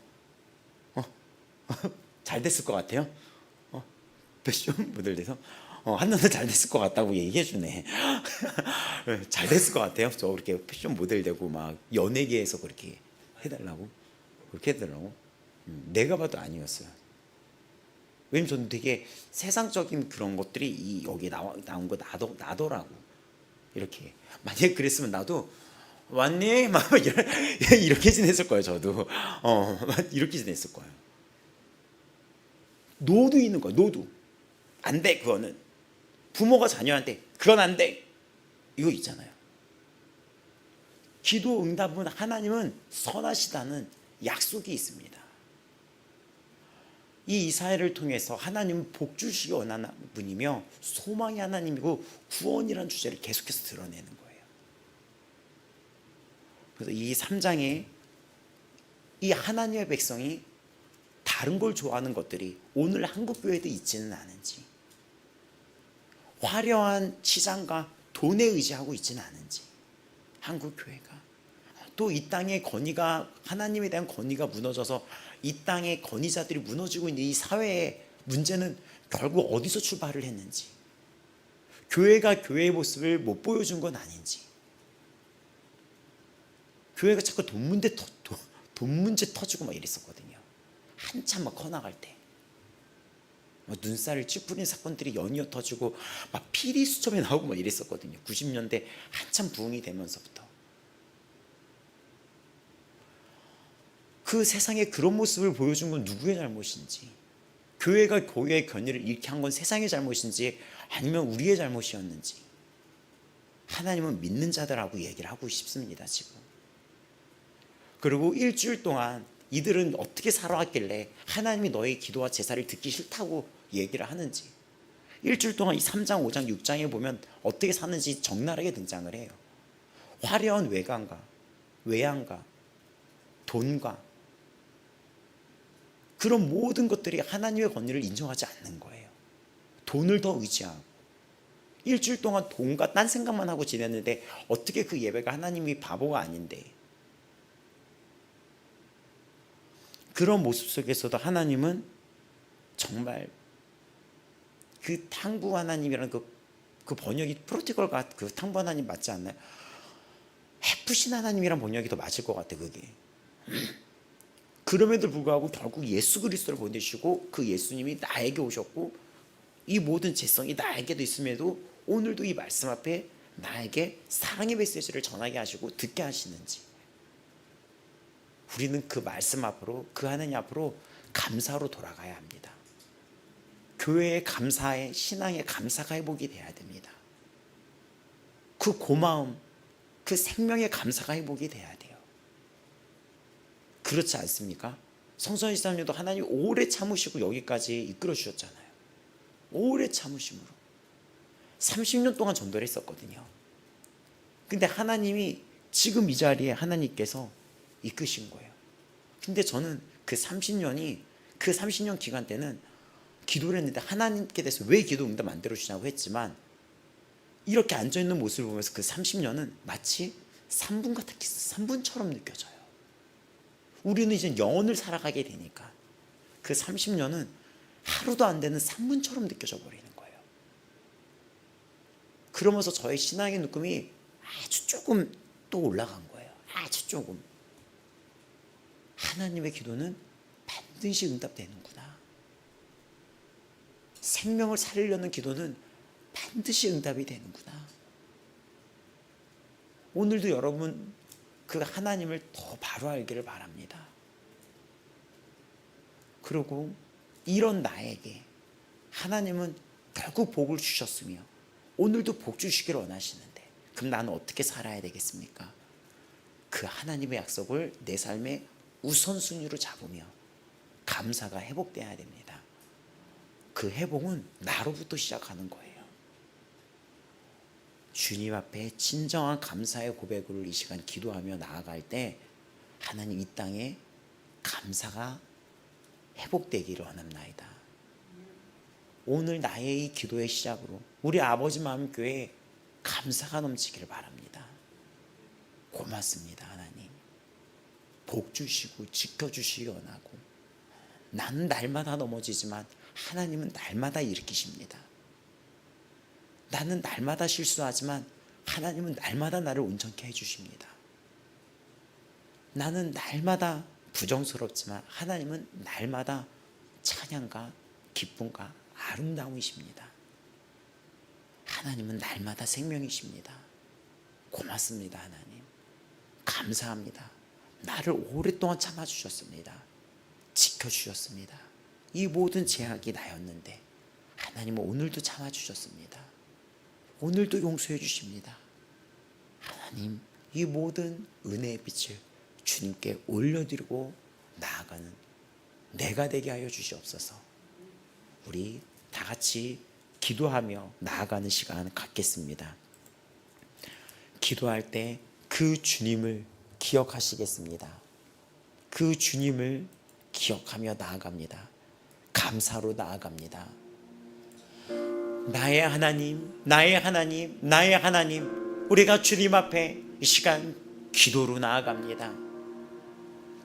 잘 됐을 것 같아요? 패션 모델 돼서 한나는 잘 됐을 것 같다고 얘기해 주네. 잘 됐을 것 같아요. 저 그렇게 패션 모델 되고 막 연예계에서 그렇게 해달라고, 그렇게 해달라고. 내가 봐도 아니었어요. 왜냐면 저는 되게 세상적인 그런 것들이 여기 나온 거 나더라고. 이렇게 만약에 그랬으면 나도 왔니? 막 이렇게 지냈을 거예요. 저도 이렇게 지냈을 거예요. 노도 있는 거예요. 노도 안 돼. 그거는 부모가 자녀한테 그건 안 돼, 이거 있잖아요. 기도 응답은 하나님은 선하시다는 약속이 있습니다. 이 이사야를 통해서 하나님은 복 주시기 원하는 분이며 소망의 하나님이고 구원이라는 주제를 계속해서 드러내는 거예요. 그래서 이 3장에 이 하나님의 백성이 다른 걸 좋아하는 것들이 오늘 한국 교회도 있지는 않은지, 화려한 시장과 돈에 의지하고 있지는 않은지, 한국 교회가 또 이 땅의 권위가, 하나님에 대한 권위가 무너져서 이 땅의 권위자들이 무너지고 있는 이 사회의 문제는 결국 어디서 출발을 했는지, 교회가 교회의 모습을 못 보여준 건 아닌지, 교회가 자꾸 돈 문제 터지고 막 이랬었거든요. 한참 막 커나갈 때 눈살을 찌푸린 사건들이 연이어 터지고 막 피리 수첩에 나오고 막 이랬었거든요. 90년대 한참 부흥이 되면서부터. 그 세상에 그런 모습을 보여준 건 누구의 잘못인지, 교회가 교회의 권위를 잃게 한 건 세상의 잘못인지 아니면 우리의 잘못이었는지, 하나님은 믿는 자들하고 얘기를 하고 싶습니다. 지금. 그리고 일주일 동안 이들은 어떻게 살아왔길래 하나님이 너의 기도와 제사를 듣기 싫다고 얘기를 하는지, 일주일 동안 이 3장 5장 6장에 보면 어떻게 사는지 적나라하게 등장을 해요. 화려한 외양과 돈과 그런 모든 것들이 하나님의 권위를 인정하지 않는 거예요. 돈을 더 의지하고 일주일 동안 돈과 딴 생각만 하고 지냈는데 어떻게 그 예배가, 하나님이 바보가 아닌데, 그런 모습 속에서도 하나님은 정말 그 탕부 하나님이라는 그 번역이 프로티컬과 그 탕부 하나님 맞지 않나요? 해프신 하나님이란 번역이 더 맞을 것 같아. 그게 그럼에도 불구하고 결국 예수 그리스도를 보내시고 그 예수님이 나에게 오셨고 이 모든 재성이 나에게도 있음에도 오늘도 이 말씀 앞에 나에게 사랑의 메시지를 전하게 하시고 듣게 하시는지, 우리는 그 말씀 앞으로, 그 하나님 앞으로 감사로 돌아가야 합니다. 교회의 감사의, 신앙의 감사가 회복이 돼야 됩니다. 그 고마움, 그 생명의 감사가 회복이 돼야 돼요. 그렇지 않습니까? 성선 지사님도 하나님 오래 참으시고 여기까지 이끌어 주셨잖아요. 오래 참으심으로 30년 동안 전도를 했었거든요. 근데 하나님이 지금 이 자리에 하나님께서 이끄신 거예요. 근데 저는 그 30년 기간 때는 기도를 했는데 하나님께 대해서 왜 기도 응답 안 들어주냐고 했지만, 이렇게 앉아있는 모습을 보면서 그 30년은 마치 3분처럼 느껴져요. 우리는 이제 영혼을 살아가게 되니까 그 30년은 하루도 안 되는 3분처럼 느껴져 버리는 거예요. 그러면서 저의 신앙의 느낌이 아주 조금 또 올라간 거예요. 아주 조금. 하나님의 기도는 반드시 응답되는구나. 생명을 살리려는 기도는 반드시 응답이 되는구나. 오늘도 여러분 그 하나님을 더 바로 알기를 바랍니다. 그리고 이런 나에게 하나님은 결국 복을 주셨으며 오늘도 복 주시기를 원하시는데, 그럼 나는 어떻게 살아야 되겠습니까? 그 하나님의 약속을 내 삶의 우선순위로 잡으며 감사가 회복돼야 됩니다. 그 회복은 나로부터 시작하는 거예요. 주님 앞에 진정한 감사의 고백으로 이 시간 기도하며 나아갈 때 하나님 이 땅에 감사가 회복되기를 원합나이다. 오늘 나의 이 기도의 시작으로 우리 아버지 마음교회에 감사가 넘치기를 바랍니다. 고맙습니다. 하나님 복 주시고 지켜주시기 원하고, 나는 날마다 넘어지지만 하나님은 날마다 일으키십니다. 나는 날마다 실수하지만 하나님은 날마다 나를 온전케 해주십니다. 나는 날마다 부정스럽지만 하나님은 날마다 찬양과 기쁨과 아름다움이십니다. 하나님은 날마다 생명이십니다. 고맙습니다. 하나님 감사합니다. 나를 오랫동안 참아주셨습니다. 지켜주셨습니다. 이 모든 제약이 나였는데 하나님은 오늘도 참아주셨습니다. 오늘도 용서해 주십니다. 하나님 이 모든 은혜의 빛을 주님께 올려드리고 나아가는 내가 되게 하여 주시옵소서. 우리 다 같이 기도하며 나아가는 시간 갖겠습니다. 기도할 때 그 주님을 기억하시겠습니다. 그 주님을 기억하며 나아갑니다. 감사로 나아갑니다. 나의 하나님, 나의 하나님, 나의 하나님, 우리가 주님 앞에 이 시간 기도로 나아갑니다.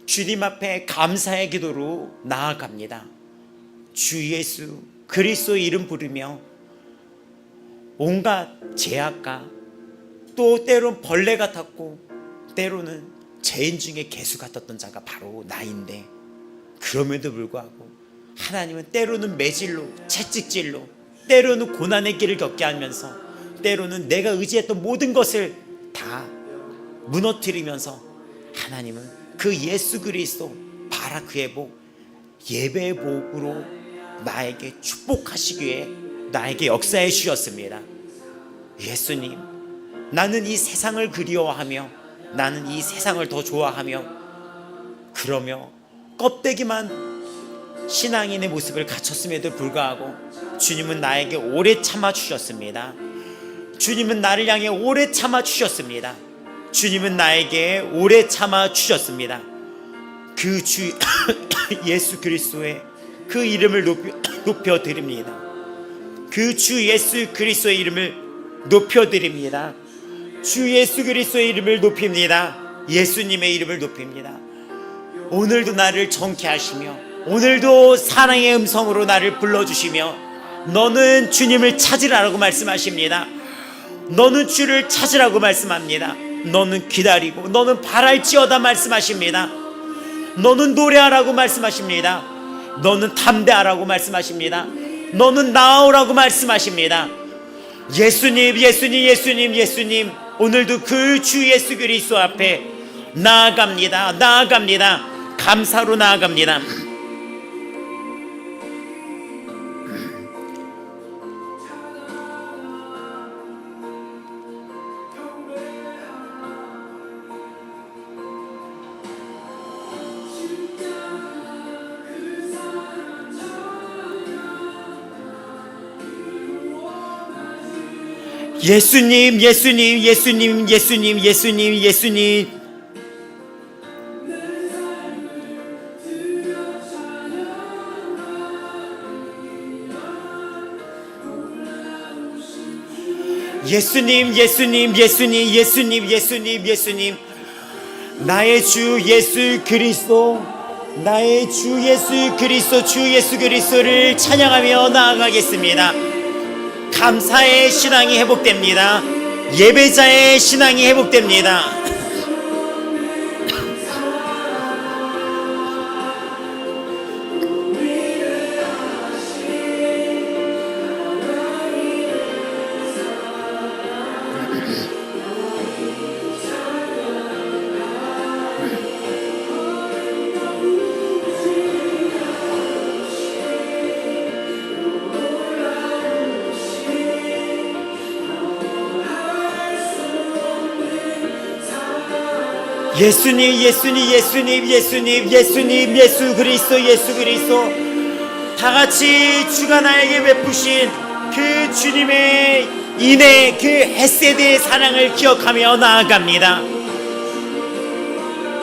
주님 앞에 감사의 기도로 나아갑니다. 주 예수 그리스도의 이름 부르며 온갖 제약과 또 때로는 벌레 같았고 때로는 죄인 중에 개수 같았던 자가 바로 나인데, 그럼에도 불구하고 하나님은 때로는 매질로 채찍질로 때로는 고난의 길을 겪게 하면서 때로는 내가 의지했던 모든 것을 다 무너뜨리면서 하나님은 그 예수 그리스도 바라크의 복, 예배의 복으로 나에게 축복하시기 위해 나에게 역사해 주셨습니다. 예수님, 나는 이 세상을 그리워하며 나는 이 세상을 더 좋아하며 그러며 껍데기만 신앙인의 모습을 갖췄음에도 불구하고 주님은 나에게 오래 참아주셨습니다. 주님은 나를 향해 오래 참아주셨습니다. 주님은 나에게 오래 참아주셨습니다. 그 주 예수 그리스도의 그 이름을 높여드립니다. 그 주 예수 그리스도의 이름을 높여드립니다. 주 예수 그리스도의 이름을 높입니다. 예수님의 이름을 높입니다. 오늘도 나를 정케 하시며 오늘도 사랑의 음성으로 나를 불러주시며 너는 주님을 찾으라고 말씀하십니다. 너는 주를 찾으라고 말씀합니다. 너는 기다리고 너는 바랄지어다 말씀하십니다. 너는 노래하라고 말씀하십니다. 너는 담대하라고 말씀하십니다. 너는 나아오라고 말씀하십니다. 예수님, 예수님, 예수님, 예수님, 오늘도 그 주 예수 그리스도 앞에 나아갑니다. 나아갑니다. 감사로 나아갑니다. 예수님, 예수님, 예수님, 예수님, 예수님, 예수님. 예수님, 예수님, 예수님, 예수님, 예수님, 예수님. 나의 주 예수 그리스도, 나의 주 예수 그리스도, 주 예수 그리스도를 찬양하며 나아가겠습니다. 감사의 신앙이 회복됩니다. 예배자의 신앙이 회복됩니다. 예수님, 예수님, 예수님, 예수님, 예수님, 예수 그리스도, 예수 그리스도. 다 같이 주가 나에게 베푸신 그 주님의 인애, 그 헤세드의 사랑을 기억하며 나아갑니다.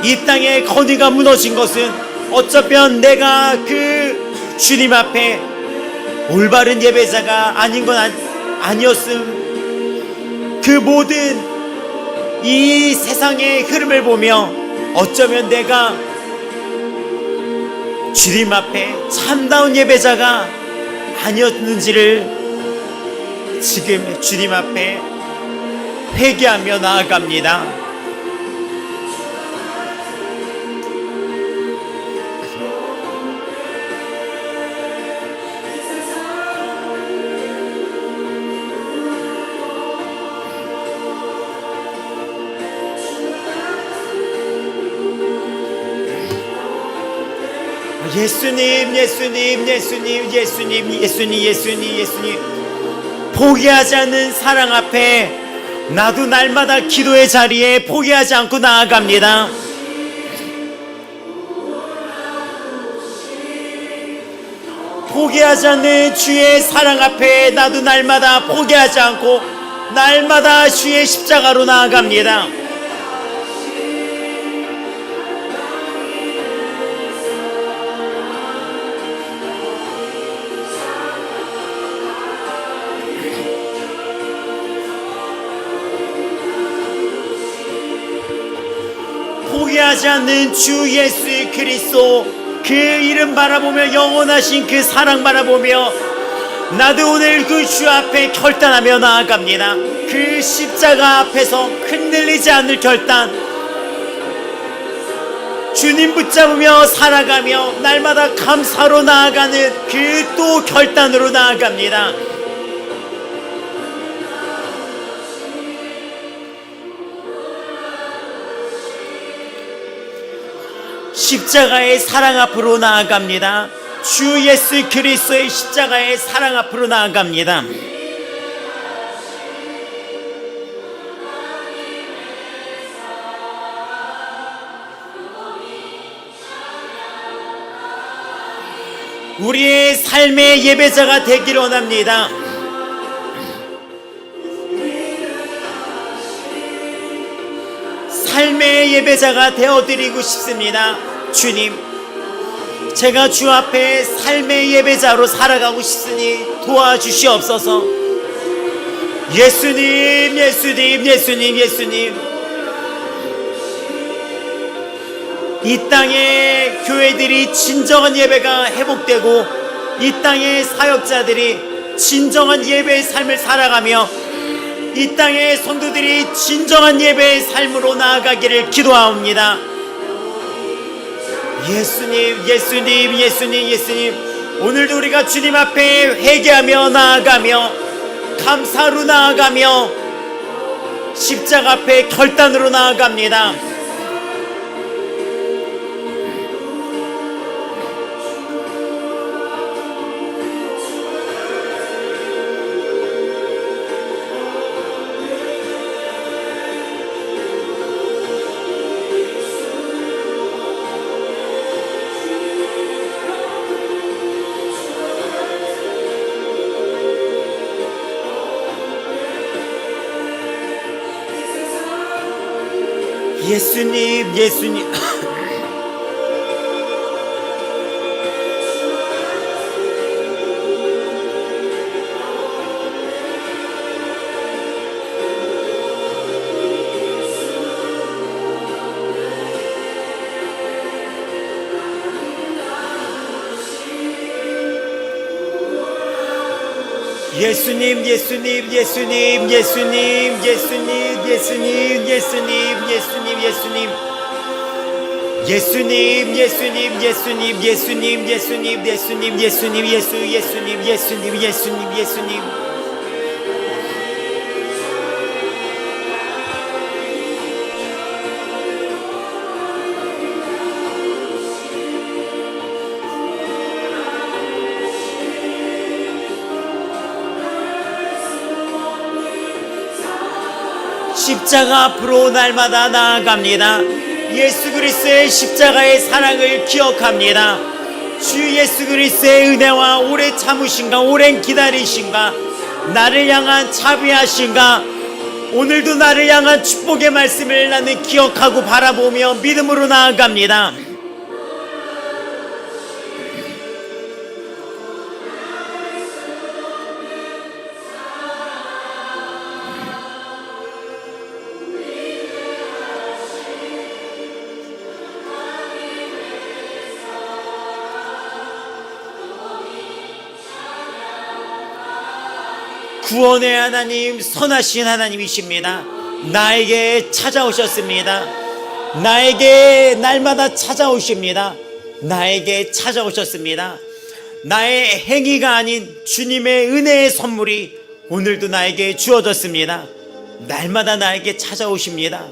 이 땅의 건의가 무너진 것은 어쩌면 내가 그 주님 앞에 올바른 예배자가 아닌 건 아니었음. 그 모든 이 세상의 흐름을 보며 어쩌면 내가 주님 앞에 참다운 예배자가 아니었는지를 지금 주님 앞에 회개하며 나아갑니다. 예수님, 예수님, 예수님, 예수님, 예수님, 예수님, 예수님. 포기하지 않는 사랑 앞에 나도 날마다 기도의 자리에 포기하지 않고 나아갑니다. 포기하지 않는 주의 사랑 앞에 나도 날마다 포기하지 않고 날마다 주의 십자가로 나아갑니다. 포기하지 않는 주 예수 그리스도, 그 이름 바라보며 영원하신 그 사랑 바라보며 나도 오늘 그 주 앞에 결단하며 나아갑니다. 그 십자가 앞에서 흔들리지 않을 결단, 주님 붙잡으며 살아가며 날마다 감사로 나아가는 그 또 결단으로 나아갑니다. 십자가의 사랑 앞으로 나아갑니다. 주 예수 그리스도의 십자가의 사랑 앞으로 나아갑니다. 우리의 삶의 예배자가 되기를 원합니다. 삶의 예배자가 되어드리고 싶습니다. 주님, 제가 주 앞에 삶의 예배자로 살아가고 싶으니 도와주시옵소서. 예수님, 예수님, 예수님, 예수님. 이 땅의 교회들이 진정한 예배가 회복되고 이 땅의 사역자들이 진정한 예배의 삶을 살아가며 이 땅의 성도들이 진정한 예배의 삶으로 나아가기를 기도하옵니다. 예수님, 예수님, 예수님, 예수님. 오늘도 우리가 주님 앞에 회개하며 나아가며 감사로 나아가며 십자가 앞에 결단으로 나아갑니다. 예수님, 예수님. 예수님, 예수님, 예수님, 예수님, 예수님, 예수님, 예수님, 예수님, 예수님. 예수님, 예수님, 예수님, 예수님, 예수님, 예수님, 예수님, 예수, 예수님, 예수님, 예수님, 예수님. 십자가 앞으로 날마다 나아갑니다. 예수 그리스도의 십자가의 사랑을 기억합니다. 주 예수 그리스도의 은혜와 오래 참으신가, 오랜 기다리신가, 나를 향한 자비하신가, 오늘도 나를 향한 축복의 말씀을 나는 기억하고 바라보며 믿음으로 나아갑니다. 구원의 하나님, 선하신 하나님이십니다. 나에게 찾아오셨습니다. 나에게 날마다 찾아오십니다. 나에게 찾아오셨습니다. 나의 행위가 아닌 주님의 은혜의 선물이 오늘도 나에게 주어졌습니다. 날마다 나에게 찾아오십니다.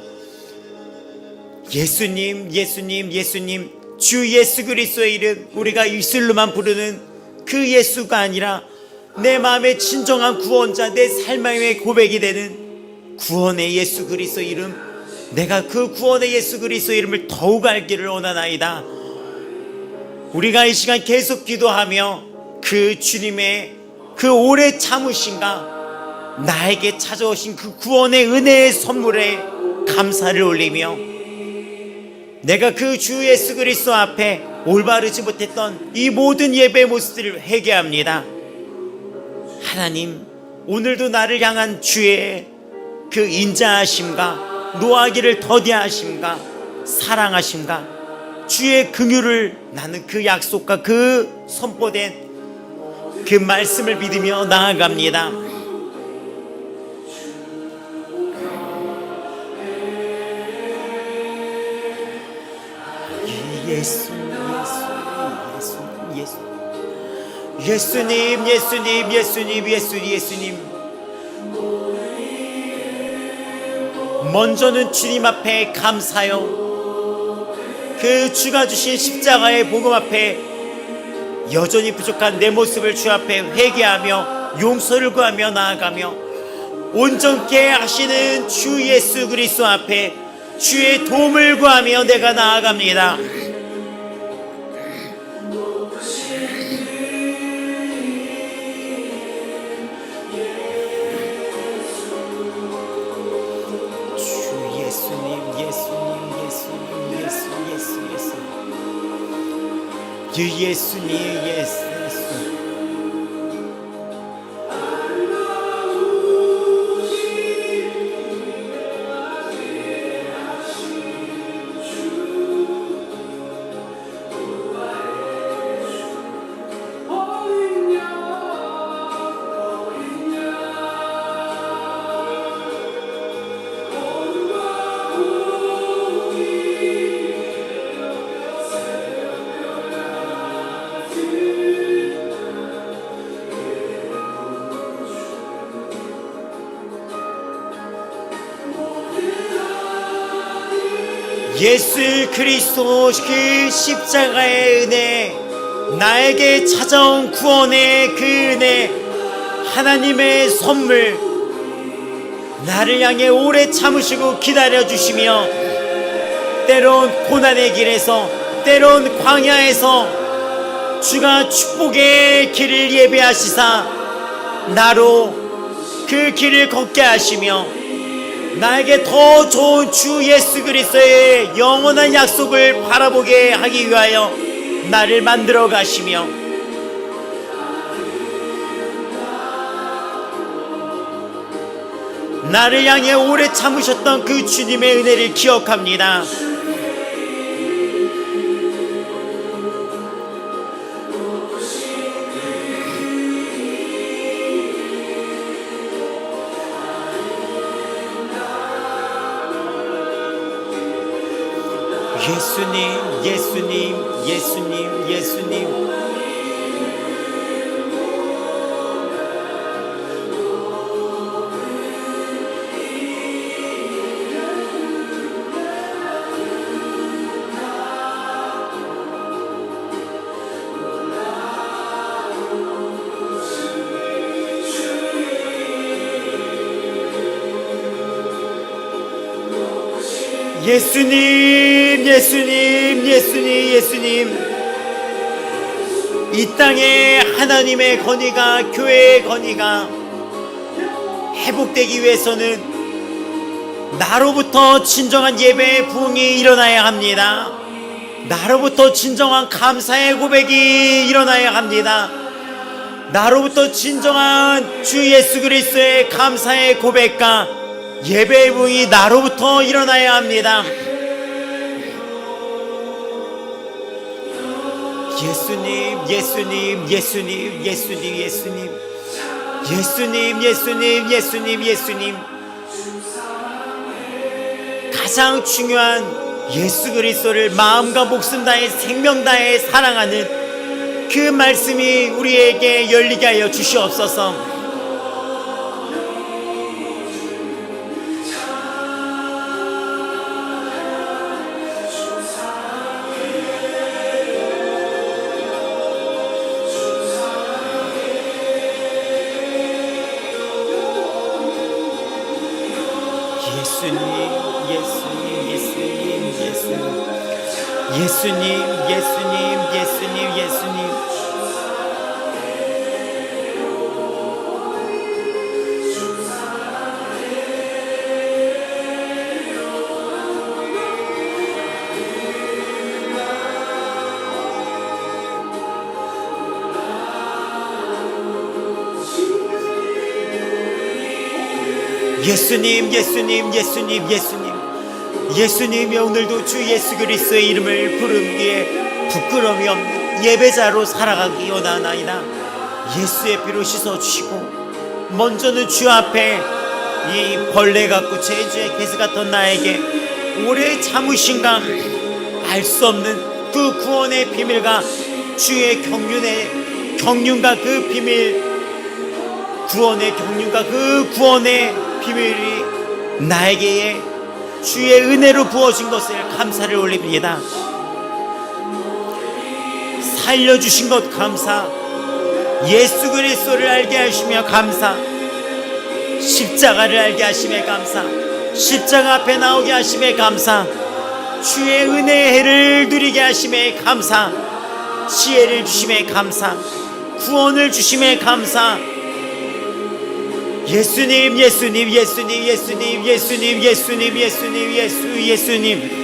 예수님, 예수님, 예수님, 주 예수 그리스도의 이름, 우리가 입술로만 부르는 그 예수가 아니라 내 마음의 진정한 구원자, 내 삶의 고백이 되는 구원의 예수 그리스도 이름, 내가 그 구원의 예수 그리스도 이름을 더욱 알기를 원하나이다. 우리가 이 시간 계속 기도하며 그 주님의 그 오래 참으신가, 나에게 찾아오신 그 구원의 은혜의 선물에 감사를 올리며, 내가 그 주 예수 그리스도 앞에 올바르지 못했던 이 모든 예배의 모습들을 회개합니다. 하나님, 오늘도 나를 향한 주의 그 인자하심과 노하기를 더디하심과 사랑하심과 주의 긍휼을, 나는 그 약속과 그 선포된 그 말씀을 믿으며 나아갑니다. 예수님, 예수님, 예수님, 예수님. 먼저는 주님 앞에 감사요, 그 주가 주신 십자가의 복음 앞에 여전히 부족한 내 모습을 주 앞에 회개하며 용서를 구하며 나아가며, 온전케 하시는 주 예수 그리스도 앞에 주의 도움을 구하며 내가 나아갑니다. 예수님, 예수. 예수 그리스도 그 십자가의 은혜, 나에게 찾아온 구원의 그 은혜, 하나님의 선물, 나를 향해 오래 참으시고 기다려주시며, 때론 고난의 길에서, 때론 광야에서 주가 축복의 길을 예배하시사 나로 그 길을 걷게 하시며, 나에게 더 좋은 주 예수 그리스도의 영원한 약속을 바라보게 하기 위하여 나를 만들어 가시며, 나를 향해 오래 참으셨던 그 주님의 은혜를 기억합니다. 예수님, 예수님, 예수님, 예수님. 예수님, 예수님, 예수님, 예수님. 이 땅에 하나님의 건의가, 교회의 건의가 회복되기 위해서는 나로부터 진정한 예배의 부흥이 일어나야 합니다. 나로부터 진정한 감사의 고백이 일어나야 합니다. 나로부터 진정한 주 예수 그리스도의 감사의 고백과 예배의 부흥이 나로부터 일어나야 합니다. 예수님, 예수님, 예수님, 예수님, 예수님, 예수님, 예수님, 예수님, 예수님. 가장 중요한 예수 그리스도를 마음과 목숨 다해 생명 다해 사랑하는 그 말씀이 우리에게 열리게 하여 주시옵소서. 예수님, 예수님, 예수님, 예수님. 예수님, 예수님, 예수님, 예수님. 예수님이 오늘도 주 예수 그리스도의 이름을 부르기에 부끄러움이 없는 예배자로 살아가기 원하나이다. 예수의 피로 씻어주시고 먼저는 주 앞에 이 벌레 같고 제주의 개수 같던 나에게 오래 참으신가 알 수 없는 그 구원의 비밀과 주의 경륜과 그 비밀, 구원의 경륜과 그 구원의 비밀이 나에게 주의 은혜로 부어진 것을 감사를 올립니다. 살려주신 것 감사, 예수 그리스도를 알게 하시며 감사, 십자가를 알게 하심에 감사, 십자가 앞에 나오게 하심에 감사, 주의 은혜의 해를 누리게 하심에 감사, 지혜를 주심에 감사, 구원을 주심에 감사. 예수님, 예수님, 예수님, 예수님, 예수님, 예수님, 예수님, 예수님.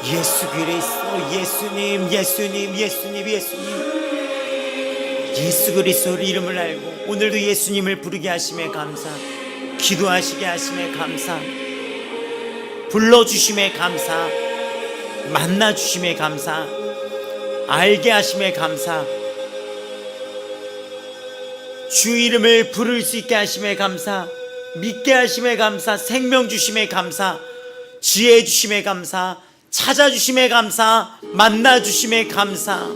예수 그리스도, 예수님, 예수님, 예수님, 예수님. 예수 그리스도의 이름을 알고 오늘도 예수님을 부르게 하심에 감사, 기도하시게 하심에 감사, 불러주심에 감사, 만나주심에 감사, 알게 하심에 감사, 주 이름을 부를 수 있게 하심에 감사, 믿게 하심에 감사, 생명 주심에 감사, 지혜 주심에 감사, 찾아주심에 감사, 만나주심에 감사.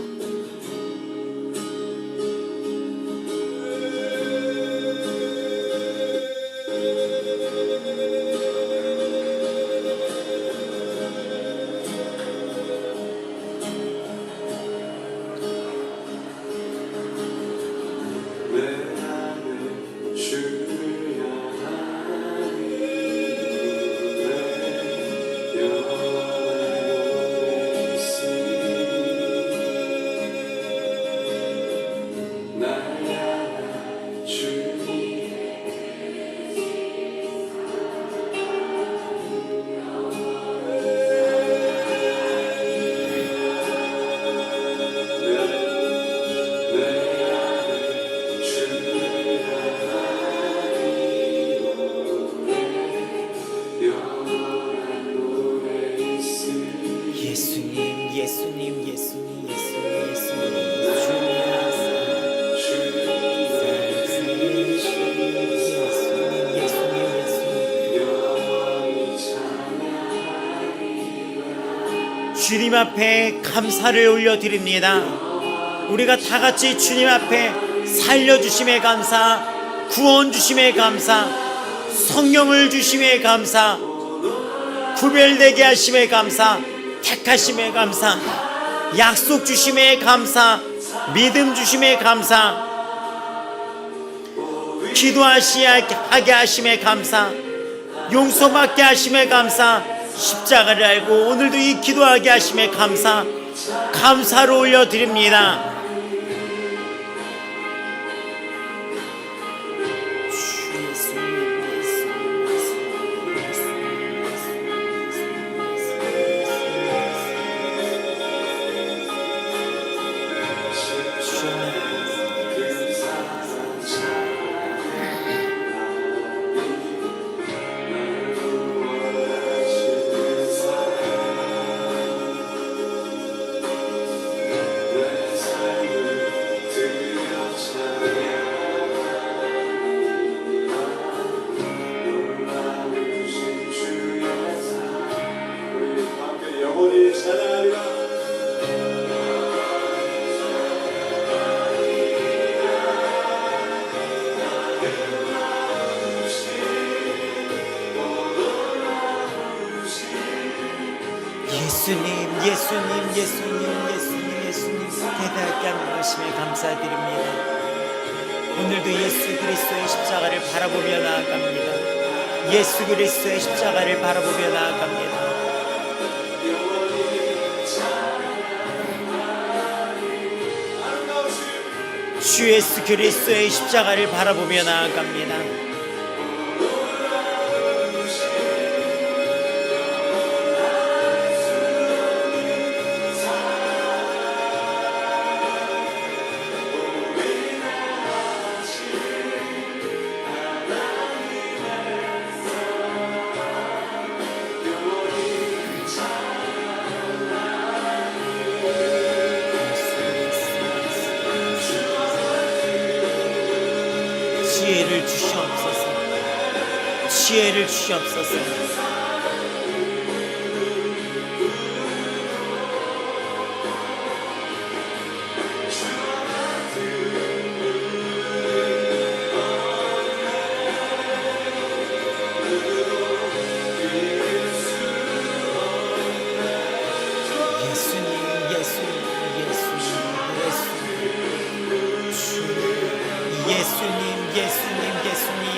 주님 앞에 감사를 올려드립니다. 우리가 다 같이 주님 앞에 살려주심에 감사, 구원 주심에 감사, 성령을 주심에 감사, 구별되게 하심에 감사, 택하심에 감사, 약속 주심에 감사, 믿음 주심에 감사, 기도하게 하심에 감사, 용서받게 하심에 감사, 십자가를 알고 오늘도 이 기도하게 하심에 감사, 감사로 올려드립니다. 예수님, 예수님, 예수님, 예수님, 예수님, 대단하게 하심에 감사드립니다. 오늘도 예수 그리스도의 십자가를 바라보며 나아갑니다. 예수 그리스도의 십자가를 바라보며 나아갑니다. 주 예수 그리스도의 십자가를 바라보며 나아갑니다. 지혜를 주시옵소서. 지혜를 주시옵소서.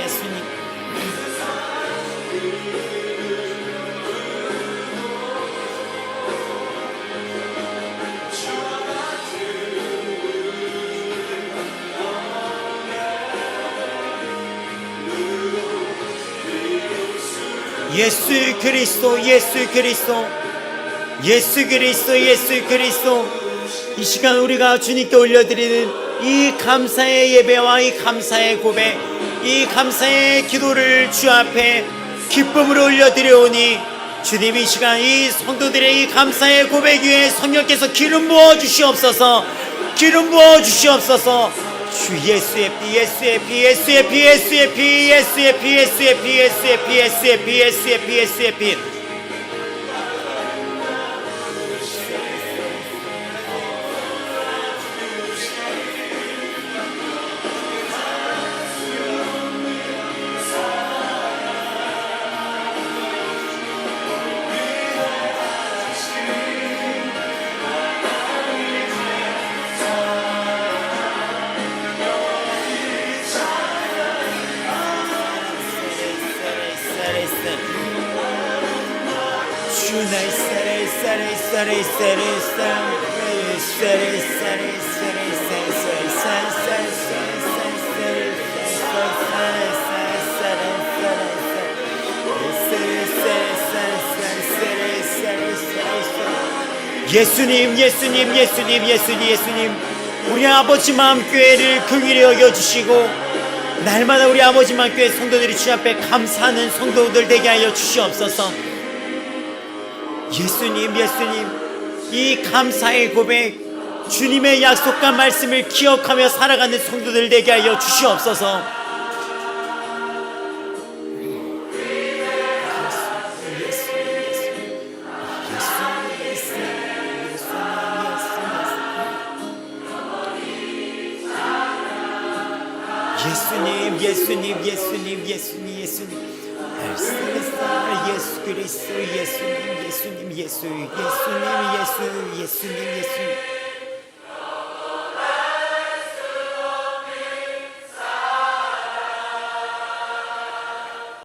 예수님. 예수 그리스도, 예수 그리스도, 예수 그리스도, 예수 그리스도. 이 시간 우리가 주님께 올려드리는 이 감사의 예배와 이 감사의 고백, 이 감사의 기도를 주 앞에 기쁨으로 올려드려오니 주님 이 시간 이 성도들의 이 감사의 고백 위에 성령께서 기름 부어 주시옵소서. 기름 부어 주시옵소서. 주 예수의 피, 예수의 피, 예수의 피, 예수의 피, 예수의 피, 예수의 피, 예수의 피, 예수의 피, 예수의 피, 예수의 피. 예수님, 예수님, 예수님, 예수님, 예수님. 우리 아버지 마음교회를 긍휼히 여겨주시고 날마다 우리 아버지 마음교회 성도들이 주 앞에 감사하는 성도들 되게 하여 주시옵소서. 예수님, 예수님, 이 감사의 고백, 주님의 약속과 말씀을 기억하며 살아가는 성도들 되게 하여 주시옵소서. 예수님 예수님 예수님 예수님 예수 그리스도 예수님 예수님 예수 예수님 예수 예수님 예수님